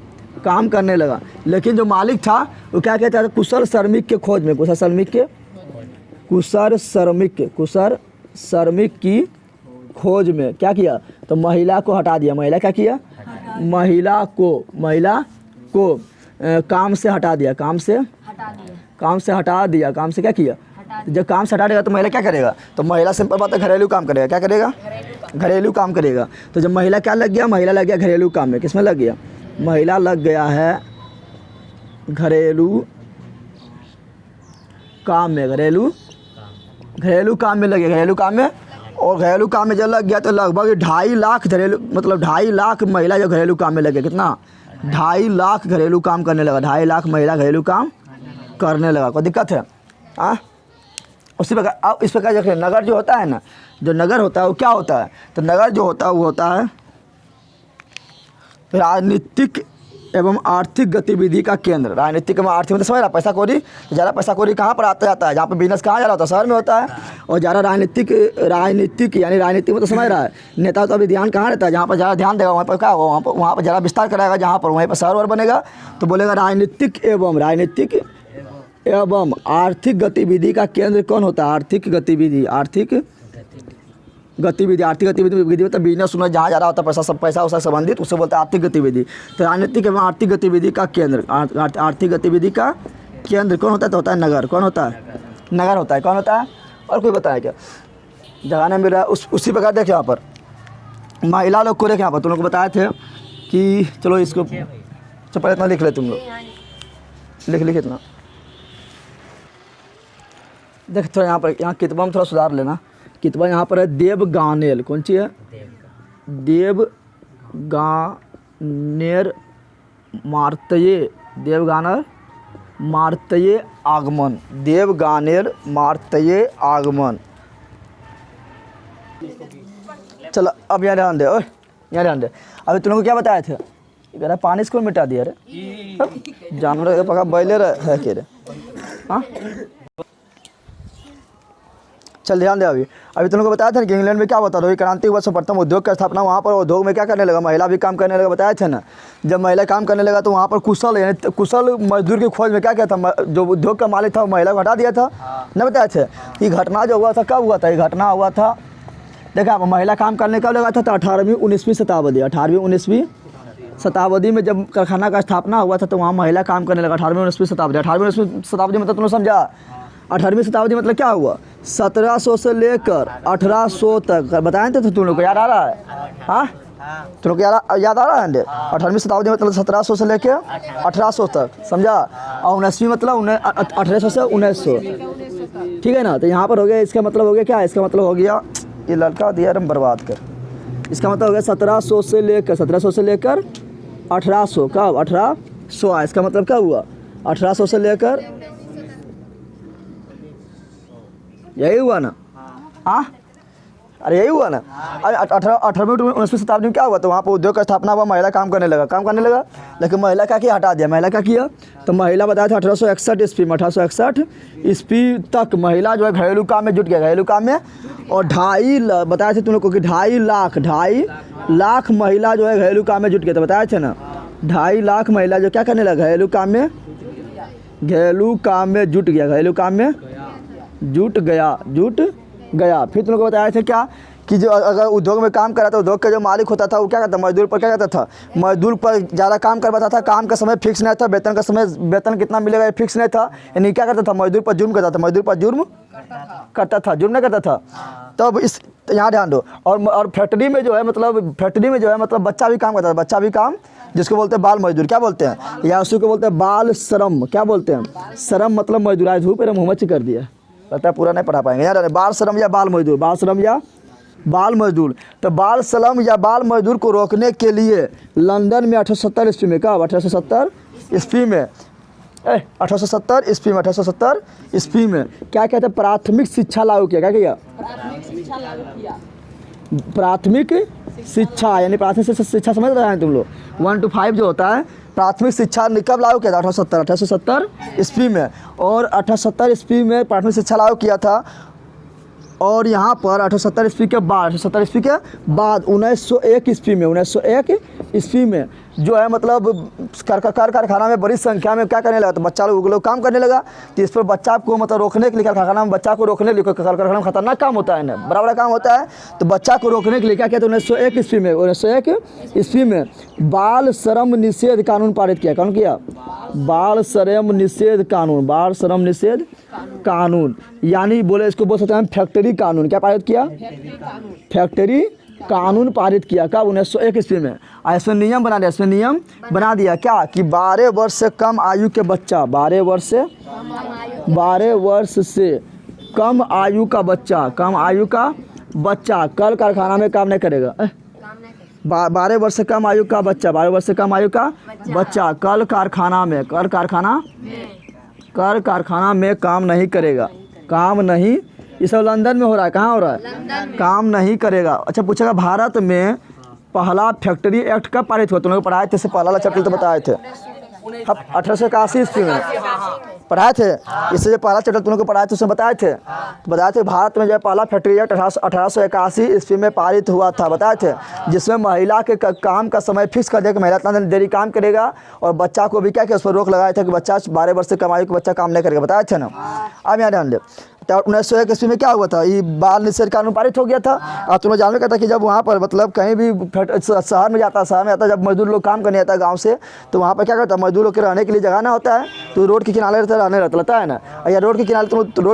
काम करने लगा। लेकिन जो मालिक था वो क्या कहता था? कुशल श्रमिक के खोज में, कुशल श्रमिक की खोज में क्या किया? तो महिला को हटा दिया। महिला क्या किया? महिला को काम से हटा दिया। काम से क्या किया? जब काम से हटा देगा तो महिला क्या करेगा? तो महिला सिंपल बात है, घरेलू काम करेगा। क्या करेगा? घरेलू काम करेगा। तो जब महिला क्या लग गया? महिला लग गया घरेलू काम में। किसमें लग गया? महिला लग गया है घरेलू काम में। घरेलू काम में लग गया, घरेलू काम में। और घरेलू काम में जब लग गया तो लगभग 2.5 लाख घरेलू, मतलब 2.5 लाख महिला जो घरेलू काम में लगे। कितना? 2.5 लाख घरेलू काम करने लगा। 2.5 लाख महिला घरेलू काम करने लगा। कोई दिक्कत है? हाँ, उसी प्रकार अब इस प्रकार देखिए, नगर जो होता है ना, जो नगर होता है वो क्या होता है? तो नगर जो होता है वो होता है राजनीतिक एवं आर्थिक गतिविधि का केंद्र। राजनीतिक एवं आर्थिक मतलब समझ रहा? पैसा कौड़ी, ज़्यादा पैसा कौड़ी कहाँ पर आता जाता है? जहाँ पर बिजनेस कहाँ जा रहा होता है? शहर में होता है। और ज़्यादा राजनीतिक यानी राजनीतिक में तो समझ रहा है, नेता तो अभी ध्यान कहाँ रहता है? जहाँ पर ज़्यादा ध्यान देगा वहाँ पर क्या होगा? वहाँ पर ज़्यादा विस्तार कराएगा, जहाँ पर वहीं पर शहर बनेगा। तो बोलेगा राजनीतिक एवं आर्थिक गतिविधि का केंद्र कौन होता है? आर्थिक गतिविधि मतलब बिजनेस उन्हें जहाँ जा रहा होता है, पैसा सब पैसा उससे संबंधित, उससे बोलते हैं आर्थिक गतिविधि। तो राजनीतिक एवं आर्थिक गतिविधि का केंद्र, आर्थिक गतिविधि का केंद्र कौन होता है? तो होता है नगर। कौन होता है? नगर होता है। कौन होता है? और कोई बताया क्या? जगह नहीं मिल रहा है। उसी प्रकार देखिए यहाँ पर महिला लोग को देखे, यहाँ पर तुम लोग को बताए थे कि चलो इसको पहले इतना लिख ले, तुम लोग लिख इतना देख। थोड़ा यहाँ पर कितबा में थोड़ा सुधार लेना। कितबा यहाँ पर है देवगानेल। कौन सी है? देवगानेर मार्तये आगमन। देवगानेर मार्तये आगमन। चलो अब यहाँ ध्यान दे, यहाँ ध्यान दे। अभी तुम लोग को क्या बताए थे? मेरा पानी इसको मिटा दिया रे, जानवर पका बैले है के रे। हाँ, चल ध्यान दे। अभी तुम लोग को बताया था ना कि इंग्लैंड में क्या होता था? क्रांति हुआ, सर्वप्रथम उद्योग की स्थापना। वहाँ पर उद्योग में क्या करने लगा? महिला भी काम करने लगा। बताया थे ना, जब महिला काम करने लगा तो वहाँ पर कुशल मजदूर की खोज में क्या था? जो उद्योग का मालिक था वो महिला को हटा दिया था। न बताए थे? ये घटना जो हुआ था कब हुआ था? ये घटना हुआ था, देखा महिला काम करने कब लगा था? तो 18वीं 19वीं शताब्दी। 18वीं 19वीं शताब्दी में जब कारखाना का स्थापना हुआ था तो वहाँ महिला काम करने लगा। 18वीं 19वीं शताब्दी। 18वीं 19वीं शताब्दी मतलब तुमने समझा? 18वीं शताब्दी मतलब क्या हुआ? 1700 से लेकर 1800 तक। बताए थे तो तुम लोग को याद आ रहा है? हाँ, तुम लोग याद आ रहा है? 18वीं शताब्दी मतलब 1700 से लेकर 1800 तक, समझा? और 19वीं मतलब 1800 से 1900, ठीक है ना? तो यहाँ पर हो गया, इसका मतलब हो गया क्या? इसका मतलब हो गया, ये लड़का दिया रम बर्बाद कर। इसका मतलब हो गया 1700 से लेकर 1800। कब? 1800। इसका मतलब क्या हुआ? 1800 से लेकर, यही हुआ ना? हाँ, अरे यही हुआ ना? अरे 18वीं 19वीं शताब्दी में क्या हुआ? तो वहाँ पर उद्योग का स्थापना हुआ, महिला काम करने लगा। लेकिन महिला क्या किया? हटा दिया। महिला क्या किया? तो महिला बताया था 1861 ईस्वी में, 1861 ईस्वी तक महिला जो है घरेलू काम में जुट गया, घरेलू काम में। और 2.5 बताए थे तुम लोग को कि 2.5 लाख महिला जो है घरेलू काम में जुट गए थे। बताए थे ना? 2.5 लाख महिला जो क्या करने लगा, घरेलू काम में जुट गया, घरेलू काम में जुट गया। फिर तुम लोग को बताया था क्या कि जो अगर उद्योग में काम कर रहा था, उद्योग का जो मालिक होता था वो क्या करता, मजदूर पर क्या करता था, मजदूर पर ज़्यादा काम करवाता था, काम का समय फिक्स नहीं था, वेतन कितना मिलेगा ये फिक्स नहीं था, यानी क्या करता था, मजदूर पर जुर्म करता था, मजदूर पर जुर्म करता था, जुर्म नहीं करता था। तब इस यहाँ ध्यान दो। और फैक्ट्री में जो है मतलब बच्चा भी काम करता था, बच्चा भी काम, जिसको बोलते हैं बाल मजदूर, क्या बोलते हैं, या उसी को बोलते हैं बाल श्रम, क्या बोलते हैं, श्रम मतलब मजदूर। आज धूप मुँह मच कर दिया, पता है पूरा नहीं पढ़ा पाएंगे यार। बाल श्रम या बाल मजदूर, बाल श्रम या बाल मजदूर। तो बाल श्रम या बाल मजदूर को रोकने के लिए लंदन में 1870 ईस्वी में, कब 1870 ईस्वी में, 1870 ईस्वी में क्या कहते हैं, प्राथमिक शिक्षा लागू किया। क्या किया, प्राथमिक शिक्षा, यानी प्राथमिक शिक्षा समझ रहे हैं तुम लोग, 1 to 5 जो होता है, प्राथमिक शिक्षा कब लागू किया था, 1870 ईस्वी में। और 1870 ईस्वी में प्राथमिक शिक्षा लागू किया था। और यहाँ पर 1870 ईस्वी के बाद 1901 ईस्वी में जो है मतलब कारखाना में बड़ी संख्या में क्या करने लगा, तो बच्चा लोग काम करने लगा। तो इस पर बच्चा को मतलब रोकने के लिए, कारखाना में बच्चा को रोकने के लिए, कारखाना में खतरनाक काम होता है ना, बड़ा काम होता है, तो बच्चा को रोकने के लिए क्या किया था, 1901 ईस्वी में बाल श्रम निषेध कानून पारित किया। कौन किया, बाल श्रम निषेध कानून, यानी बोले इसको बोल सकते हैं फैक्ट्री कानून। क्या पारित किया, फैक्ट्री कानून पारित किया। कब, 1901 ईस्वी में। इसमें नियम बना दिया क्या कि 12 वर्ष से कम आयु के बच्चा, 12 वर्ष से कम आयु का बच्चा कल कारखाना में काम नहीं करेगा। 12 वर्ष से कम आयु का बच्चा कल कारखाना में काम नहीं करेगा, ये सब लंदन में हो रहा है। कहाँ हो रहा है, काम नहीं करेगा। अच्छा पूछेगा, भारत में पहला फैक्ट्री एक्ट कब पारित हुआ, तुम लोग पढ़ाए थे, इससे पहला चैप्टर तो बताए थे, 1881 ईस्वी में पढ़ाए थे। इससे जो पहला चैप्टर तुम लोग को पढ़ाए थे उसमें बताए थे भारत में जो पहला फैक्ट्री एक्ट 1881 ईस्वी में पारित हुआ था, बताए थे, जिसमें महिला के काम का समय फिक्स कर दिया कि महिला इतना देरी काम करेगा, और बच्चा को भी क्या किया, उस पर रोक लगाया था कि बच्चा 12 वर्ष से कम आयु का बच्चा काम नहीं करेगा, बताए थे ना। अब यहाँ ध्यान दे, 1901 ईस्वी में क्या हुआ था, ये बाल निषेध कानून पारित हो गया था। और तुम्हें जानने का था कि जब वहाँ पर मतलब कहीं भी शहर में जाता जब मजदूर लोग काम करने आता है गांव से, तो वहाँ पर क्या करता है, मजदूर लोग के रहने के लिए जगह ना होता है, तो रोड के किनारे रहता है ना। या रोड के किनारे तुम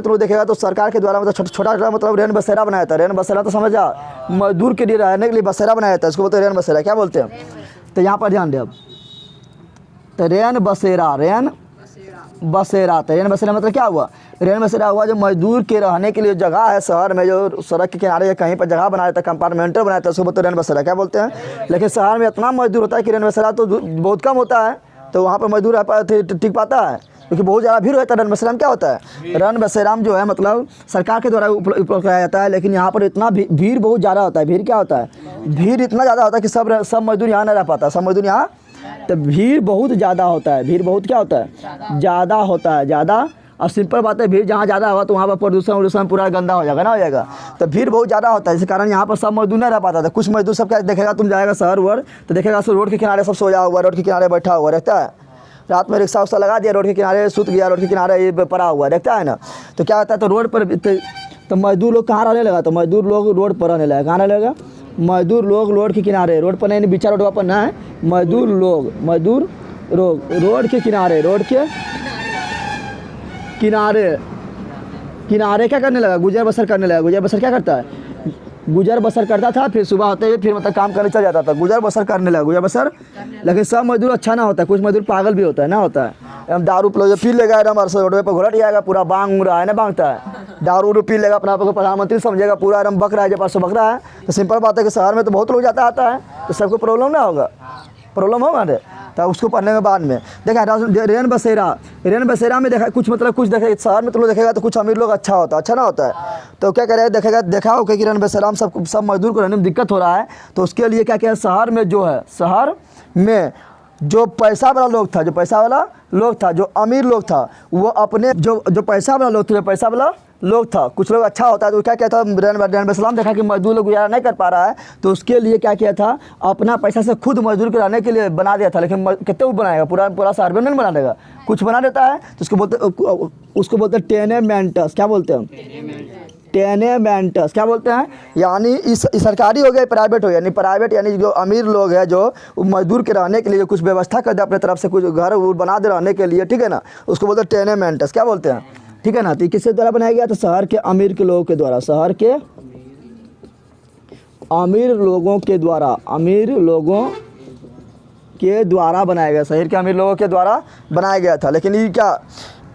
लोग देखेगा तो सरकार के द्वारा मतलब छोटा मतलब रेन बसेरा बनाया था। रेन बसेरा तो समझ जा, मजदूर के लिए रहने के लिए बसेरा बनाया था, इसको बोलते हैं रेन बसेरा। क्या बोलते हैं, तो यहाँ पर ध्यान दे। अब तो रेन बसेरा मतलब क्या हुआ, रेन बसेरा हुआ जो मजदूर के रहने के लिए जगह है शहर में, जो सड़क के किनारे या कहीं पर जगह बनाया था, कंपार्टमेंटल बनाया था, उसको बोलते हैं रेन बसेरा। क्या बोलते हैं, लेकिन शहर में इतना मजदूर होता है कि रेन बसेरा तो बहुत कम होता है, तो वहाँ पर मजदूर टिक पाता है, क्योंकि बहुत ज़्यादा भीड़ होता है। रेन बसेरा में क्या होता है, रेन बसेरा जो है मतलब सरकार के द्वारा उपलब्ध कराया जाता है, लेकिन यहाँ पर इतना भीड़ बहुत ज़्यादा होता है। भीड़ क्या होता है, भीड़ इतना ज़्यादा होता है कि सब मजदूर यहाँ नहीं रह पाता, सब मजदूर यहाँ, तो भीड़ बहुत ज़्यादा होता है। भीड़ बहुत क्या होता है, ज़्यादा होता है, ज़्यादा। अब सिंपल बात है, भीड़ जहाँ ज़्यादा होगा तो वहाँ पर प्रदूषण पूरा गंदा हो जाएगा, तो भीड़ बहुत ज़्यादा होता है, इस कारण यहाँ पर सब मजदूर नहीं रह पाता था। कुछ मजदूर सब क्या देखेगा, तुम जाएगा शहर वर तो देखेगा सब रोड के किनारे सब सोया हुआ, रोड के किनारे बैठा हुआ रहता है, रात में रिक्शा उक्सा लगा दिया, रोड के किनारे सुत गया, रोड के किनारे ये पड़ा हुआ रहता है ना। तो क्या होता है, तो रोड पर तो मजदूर लोग कहाँ रहने लगा, तो मजदूर लोग रोड पर रहने लगा। कहाँ रहने लगा, मजदूर लोग रोड के किनारे, रोड पर नहीं, बीचा रोड पर ना है, मजदूर लोग रोड के किनारे क्या करने लगा, गुजर बसर करने लगा। गुजर बसर क्या करता है, गुजर बसर करता था, फिर सुबह होते हुए फिर मतलब काम करने चल जाता था, गुजर बसर करने लगा, गुजर बसर। लेकिन सब मजदूर अच्छा ना होता है, कुछ मजदूर पागल भी होता है ना, होता है हम दारू पी लेगा, एकदम रोड पर घोलट जाएगा, पूरा बांग रहा है ना, बांगता है, दारू पी लेगा, अपना प्रधानमंत्री समझेगा, पूरा एकदम बक रहा है, जब परसों बक रहा है। तो सिंपल बात है कि शहर में तो बहुत लोग जाता आता है, तो सबको प्रॉब्लम ना होगा, प्रॉब्लम होगा ना। तो उसको पढ़ने में बाद में देखा रेन बसेरा में देखा कुछ मतलब कुछ देखे, शहर में तो लोग देखेगा तो कुछ अमीर लोग अच्छा ना होता है, तो क्या करेगा, देखा हो कि रेन बसेरा में सब मजदूर को रहने में दिक्कत हो रहा है, तो उसके लिए क्या किया, शहर में जो पैसा वाला लोग था, जो पैसा वाला लोग था, जो अमीर लोग था, वो अपने जो पैसा वाला लोग थे, जो पैसा वाला लोग था, कुछ लोग अच्छा होता है तो क्या किया था, नबी सलाम देखा कि मजदूर लोग गुजारा नहीं कर पा रहा है तो उसके लिए क्या किया था, अपना पैसा से खुद मजदूर के रहने के लिए बना दिया था। लेकिन कितने वो बनाएगा, पूरा पूरा शहर में नहीं बना देगा, कुछ बना देता है तो उसको बोलते टेनेमेंटस। क्या बोलते हैं? टेनेमेंटस। क्या बोलते हैं? यानी इस सरकारी हो गया, प्राइवेट हो गया। यानी प्राइवेट यानी जो अमीर लोग हैं, जो मजदूर के रहने के लिए कुछ व्यवस्था कर दे अपने तरफ से, कुछ घर बना दे रहने के लिए, ठीक है ना, उसको बोलते हैं टेनेमेंटस। क्या बोलते हैं? ठीक है ना। तो किसके द्वारा बनाया गया? तो शहर के अमीर के लोगों के द्वारा, शहर के अमीर लोगों के द्वारा, अमीर लोगों के द्वारा बनाया गया, शहर के अमीर लोगों के द्वारा बनाया गया था। लेकिन ये क्या,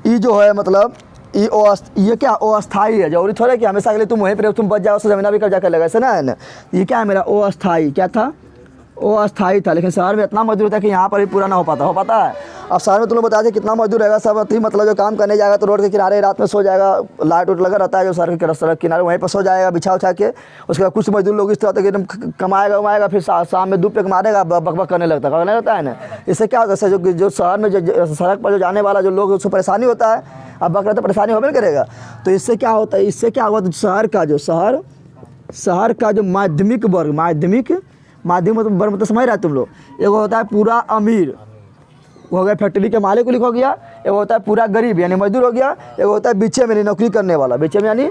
ये जो है मतलब ये क्या अस्थाई है, जरूरी थोड़ा कि हमेशा के लिए तुम वहीं पर तुम बच जाओ, उससे ज़मीन भी कब्जा कर लेगा, ऐसा ना है ना। ये क्या है मेरा अस्थाई, क्या था? अस्थाई था। लेकिन शहर में इतना मजदूर था कि यहाँ पर भी पूरा ना हो पाता है। अब शहर में तुम लोग बताते कितना मजदूर रहेगा, सब अति मतलब जो काम करने जाएगा तो रोड के किनारे रात में सो जाएगा, लाइट उट लगा रहता है जो सड़क किनारे, वहीं पर सो जाएगा बिछा उछा के। उसके बाद कुछ मजदूर लोग इस तरह तक एकदम कमाएगा, फिर शाम में धूप पे मारेगा, बकबक करने लगता है ना। इससे क्या होता है, जो शहर में जो सड़क पर जो जाने वाला जो लोग उसको परेशानी होता है, अब बकरा तो परेशानी होबे करेगा। तो इससे क्या होता है, इससे क्या हुआ, तो शहर का जो माध्यमिक वर्ग, माध्यमिक वर्ग मतलब समझ रहे तुम लोग, एगो होता है पूरा अमीर, वो हो गया फैक्ट्री के मालिक हो गया, एगो होता है पूरा गरीब यानी मजदूर हो गया, एगो होता है बीचे में नौकरी करने वाला, बीचे में यानी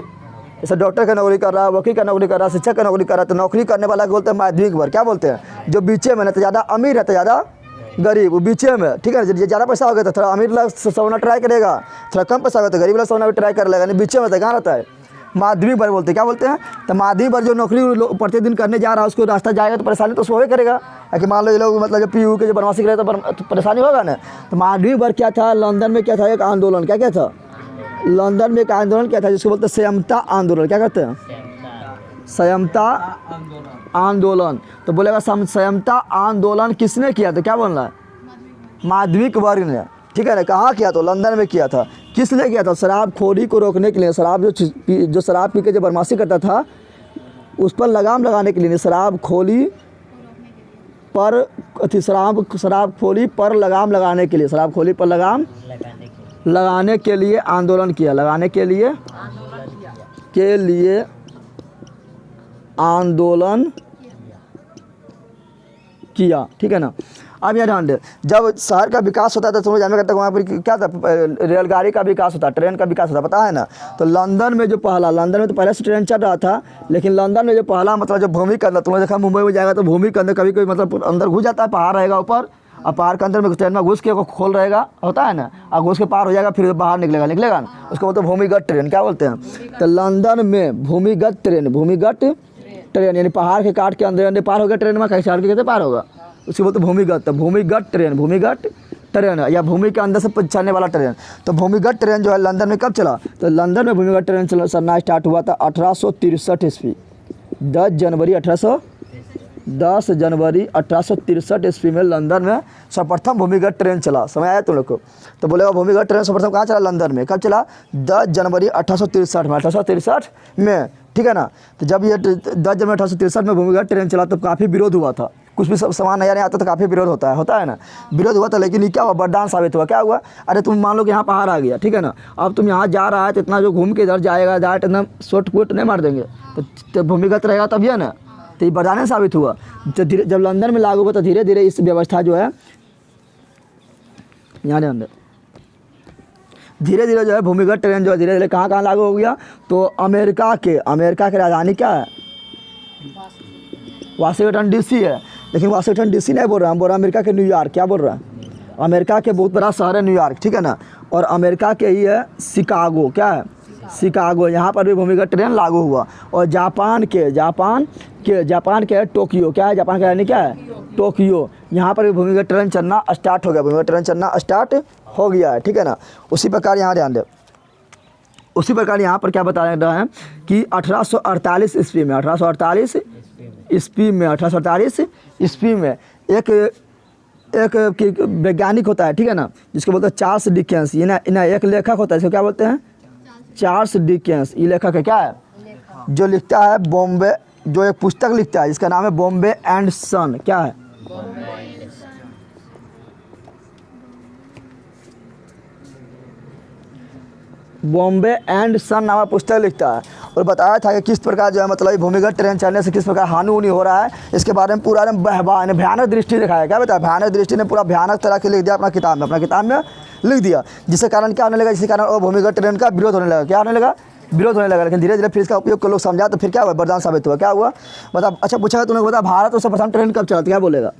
जैसे डॉक्टर का नौकरी कर रहा है, वकील का नौकरी कर रहा है, शिक्षक का नौकरी कर रहा है, तो नौकरी करने वाला बोलते हैं माध्यमिक वर्ग। क्या बोलते हैं? जो बीचे में, ना तो ज़्यादा अमीर है तो ज़्यादा गरीब, वो बीचे में, ठीक है। ज़्यादा पैसा हो गया तो थोड़ा अमीर लोग सोना ट्राई करेगा, थोड़ा कम पैसा होगा तो गरीब लोग सोना भी ट्राई कर लेगा, नहीं बीचे में तो कहाँ रहता है, माध्यमिक वर्ग बोलते हैं। क्या बोलते हैं? तो माध्यमिक वर्ग जो नौकरी प्रतिदिन करने जा रहा है, उसको रास्ता जाएगा तो परेशानी तो उसको ही करेगा, कि मान लो ये लोग मतलब जो पीयू के जो बनवासी करे तो परेशानी होगा ना। तो माध्यमिक वर्ग क्या था, लंदन में क्या था, एक आंदोलन, क्या था लंदन में एक आंदोलन क्या था, जिसको बोलते हैं संयमता आंदोलन। क्या कहते हैं? संयमता आंदोलन। तो बोलेगा संयमता आंदोलन किसने किया? तो क्या बोल रहा है? माध्यमिक वर्ग ने, ठीक है ना। कहाँ किया? तो लंदन में किया था। किस लिए किया था? शराबखोरी को रोकने के लिए, शराब जो शराब पी के जो बदमाशी करता था उस पर लगाम लगाने के लिए, शराबखोरी पर लगाम लगाने के लिए, शराबखोरी पर लगाम लगाने के लिए आंदोलन किया, लगाने के लिए आंदोलन किया, ठीक है ना। अब यह ध्यान दे, जब शहर का विकास होता है तो समझ जानने करता है वहाँ पर क्या था, रेलगाड़ी का विकास होता है, ट्रेन का विकास होता है, पता है ना। तो लंदन में तो पहले से ट्रेन चल रहा था, लेकिन लंदन में जो पहला मतलब जो भूमि के अंदर, तुमने देखा मुंबई में जाएगा तो भूमि के अंदर कभी कभी मतलब अंदर घुस जाता है, पहाड़ रहेगा ऊपर, और पहाड़ के अंदर में ट्रेन में घुस के खोल रहेगा, होता है ना, और घुस के पार हो जाएगा, फिर बाहर निकलेगा ना, उसको बोलते हैं भूमिगत ट्रेन। क्या बोलते हैं? तो लंदन में भूमिगत ट्रेन यानी पहाड़ के काट के अंदर पार हो गया ट्रेन में, शहर के कैसे पार होगा, उसको बोलते भूमिगत ट्रेन या भूमि के अंदर से चलने वाला ट्रेन। तो भूमिगत ट्रेन जो है लंदन में कब चला? तो लंदन में भूमिगत ट्रेन चलना स्टार्ट हुआ था 1863 ईस्वी, 10 जनवरी 1863 ईस्वी में लंदन में सर्वप्रथम भूमिगत ट्रेन चला। समझ आया तुम लोग को? तो बोलेगा भूमिगत ट्रेन सर्वप्रथम कहाँ चला? लंदन में। कब चला? 10 जनवरी 1863 में, ठीक है ना। तो जब ये 10 जनवरी 1863 में भूमिगत ट्रेन चला तो काफ़ी विरोध हुआ था, कुछ भी सामान नया नहीं आता तो काफ़ी विरोध होता है ना, विरोध हुआ था। लेकिन ये क्या हुआ, वरदान साबित हुआ। क्या हुआ? अरे तुम मान लो कि यहाँ पहाड़ आ गया, ठीक है ना, अब तुम यहाँ जा रहा है तो इतना जो घूम के इधर जाएगा डायरेक्ट एकदम शॉर्टकट नहीं मार देंगे, तो भूमिगत रहेगा तभी है ना। तो ये वरदान साबित हुआ। जब लंदन में लागू हुआ तो धीरे धीरे इस व्यवस्था जो है यहाँ अंदर धीरे धीरे जो है भूमिगत ट्रेन जो है धीरे धीरे कहाँ लागू हो गया। तो अमेरिका के राजधानी क्या है? वाशिंगटन डीसी है। लेकिन वाशिंगटन डीसी नहीं बोल रहा, हम बोल रहा अमेरिका के न्यूयॉर्क। क्या बोल रहा है? अमेरिका के बहुत बड़ा शहर है न्यूयॉर्क, ठीक है ना। और अमेरिका के ही है शिकागो। क्या है? शिकागो, यहाँ पर भी भूमिगत ट्रेन लागू हुआ। और जापान के है टोक्यो। क्या है? जापान का यानी क्या है? टोक्यो। यहाँ पर भी भूमिगत ट्रेन चलना स्टार्ट हो गया, है, ठीक है ना। उसी प्रकार यहाँ ध्यान दे, उसी प्रकार यहाँ पर क्या बता रहा है कि 1848 ईस्वी में 1848 ईस्वी में एक वैज्ञानिक होता है, ठीक है ना, जिसको बोलते हैं चार्ल्स डिकेंस। ये ना एक लेखक होता है, इसको क्या बोलते हैं? Charles Dickens. ये लेखक है, क्या है? जो लिखता है बॉम्बे, जो एक पुस्तक लिखता है जिसका नाम है बॉम्बे एंड सन। क्या है? बॉम्बे एंड सन नामक पुस्तक लिखता है और बताया था कि किस प्रकार जो है मतलब भूमिगत ट्रेन चलने से किस प्रकार हानि उनी हो रहा है, इसके बारे में पूरा भयानक दृष्टि दिखाया। क्या बताया, भयानक दृष्टि ने पूरा भयानक तरह के लिख दिया अपना किताब में लिख दिया, जिसके कारण क्या होने लगा, जिसके कारण भूमिगत ट्रेन का विरोध होने लगा। क्या होने लगा, विरोध होने लगा। लेकिन धीरे धीरे फिर इसका उपयोग कर लोग समझा तो फिर क्या हुआ, वरदान साबित हुआ। क्या हुआ बता, अच्छा पूछा तुमने, बता भारत में सर्वप्रथम ट्रेन कब चला, तो क्या बोलेगा,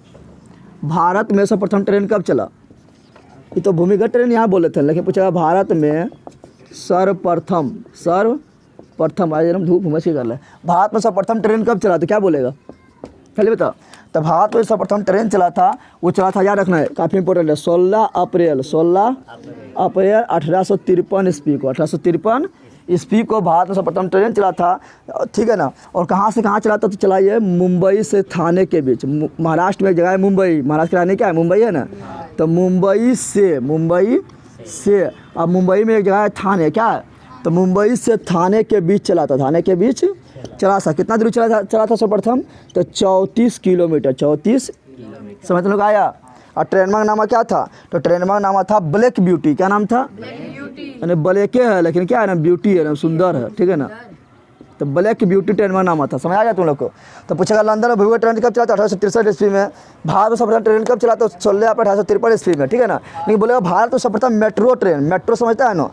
भारत में सर्वप्रथम ट्रेन कब चला। ये तो भूमिगत ट्रेन यहाँ बोले थे, लेकिन पूछा भारत में सर्वप्रथम आज हम धूप मच के कर ले, भारत में सर्वप्रथम ट्रेन कब चला, तो क्या बोलेगा, चलिए बता। तो भारत में सर्वप्रथम ट्रेन चला था, वो चला था, याद रखना है, काफ़ी इंपॉर्टेंट है, 16 अप्रैल 1853 ईस्वी को, 1853 ईस्वी को भारत में सर्वप्रथम ट्रेन चला था, ठीक है ना। और कहाँ से कहाँ चला था, तो चला ये मुंबई से थाने के बीच, महाराष्ट्र में एक जगह है मुंबई, महाराष्ट्र की राजधानी क्या है, मुंबई है ना। तो मुंबई से अब मुंबई में एक जगह है थाने, क्या है, तो मुंबई से थाने के बीच चला था, थाने के बीच चला था। कितना दूर चला था सर्वप्रथम, तो 34 किलोमीटर, 34 समझ लोग आया। और ट्रेन का नाम क्या था, तो ट्रेन का नाम था ब्लैक ब्यूटी। क्या नाम था, यानी ब्लैके है लेकिन क्या है ना, ब्यूटी है ना, सुंदर है, ठीक है ना। तो ब्लैक ब्यूटी ट्रेन का नाम था, समझ आ गया तुम लोग को। तो पूछेगा लंदन में भूमिगत ट्रेन कब चला था, 1863 ईस्वी में। भारत में सर्वप्रथम ट्रेन कब चला, तो 16 अप्रैल 1853 ईस्वी में, ठीक है ना। लेकिन बोलेगा भारत में सर्वप्रथम मेट्रो ट्रेन, मेट्रो समझता है ना,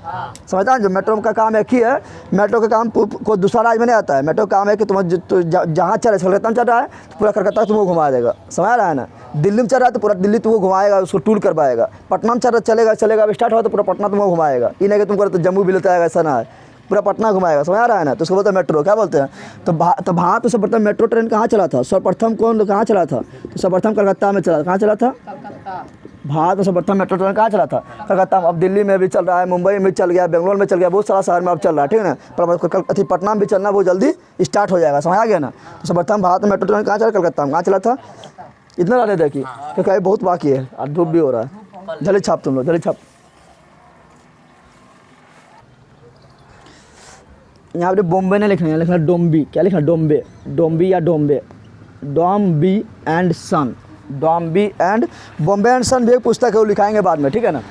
समझता है, जो मेट्रो का काम एक ही है, मेट्रो का काम कोई दूसरा राज्य में नहीं आता है। मेट्रो का काम है कि तुम जहाँ चल कलकत्ता में चल रहा है तो पूरा कलकत्ता तुमको घुमा देगा, समझ रहा है ना। दिल्ली में चल रहा है तो पूरा दिल्ली तुमको घुमाएगा, उसको टूर करवाएगा। पटना में चलेगा अब स्टार्ट हुआ तो पूरा पटना तुमको घुमाएगा। ये नहीं कि तुमको तो जम्मू भी लेता है, ऐसा ना है, पूरा पटना घुमाएगा, समझ आ रहा है ना। तो उसको बोलते हैं मेट्रो, क्या बोलते हैं। तो भारत में सर्वप्रथम मेट्रो ट्रेन कहाँ चला था, सर्वप्रथम कहाँ चला था, तो सर्वप्रथम कलकत्ता में चला। कहाँ चला था, भारत में सर्वप्रथम मेट्रो ट्रेन कहाँ चला था, कलकत्ता में। अब दिल्ली में भी चल रहा है, मुंबई में चल गया, बेंगलोर में चल गया, बहुत सारा शहर में अब चल रहा है, ठीक है ना। पर पटना में भी चलना बहुत जल्दी स्टार्ट हो जाएगा, समझ आ गया ना। तो सर्वप्रथम भारत में मेट्रो ट्रेन कहाँ चला, कलकत्ता में। कहाँ चला था, इतना रहने देखिए क्योंकि बहुत बाकी है और धूप भी हो रहा है। जल्दी छाप तुम लोग, जल्दी छाप। यहाँ पे बॉम्बे नहीं लिखना है, लिखना डोम्बी। क्या लिखना, डोम्बे, डोम्बी या Dombey, Dombey and Son, Dombey and Bombay and Son भी एक पुस्तक है, वो लिखाएंगे बाद में, ठीक है ना।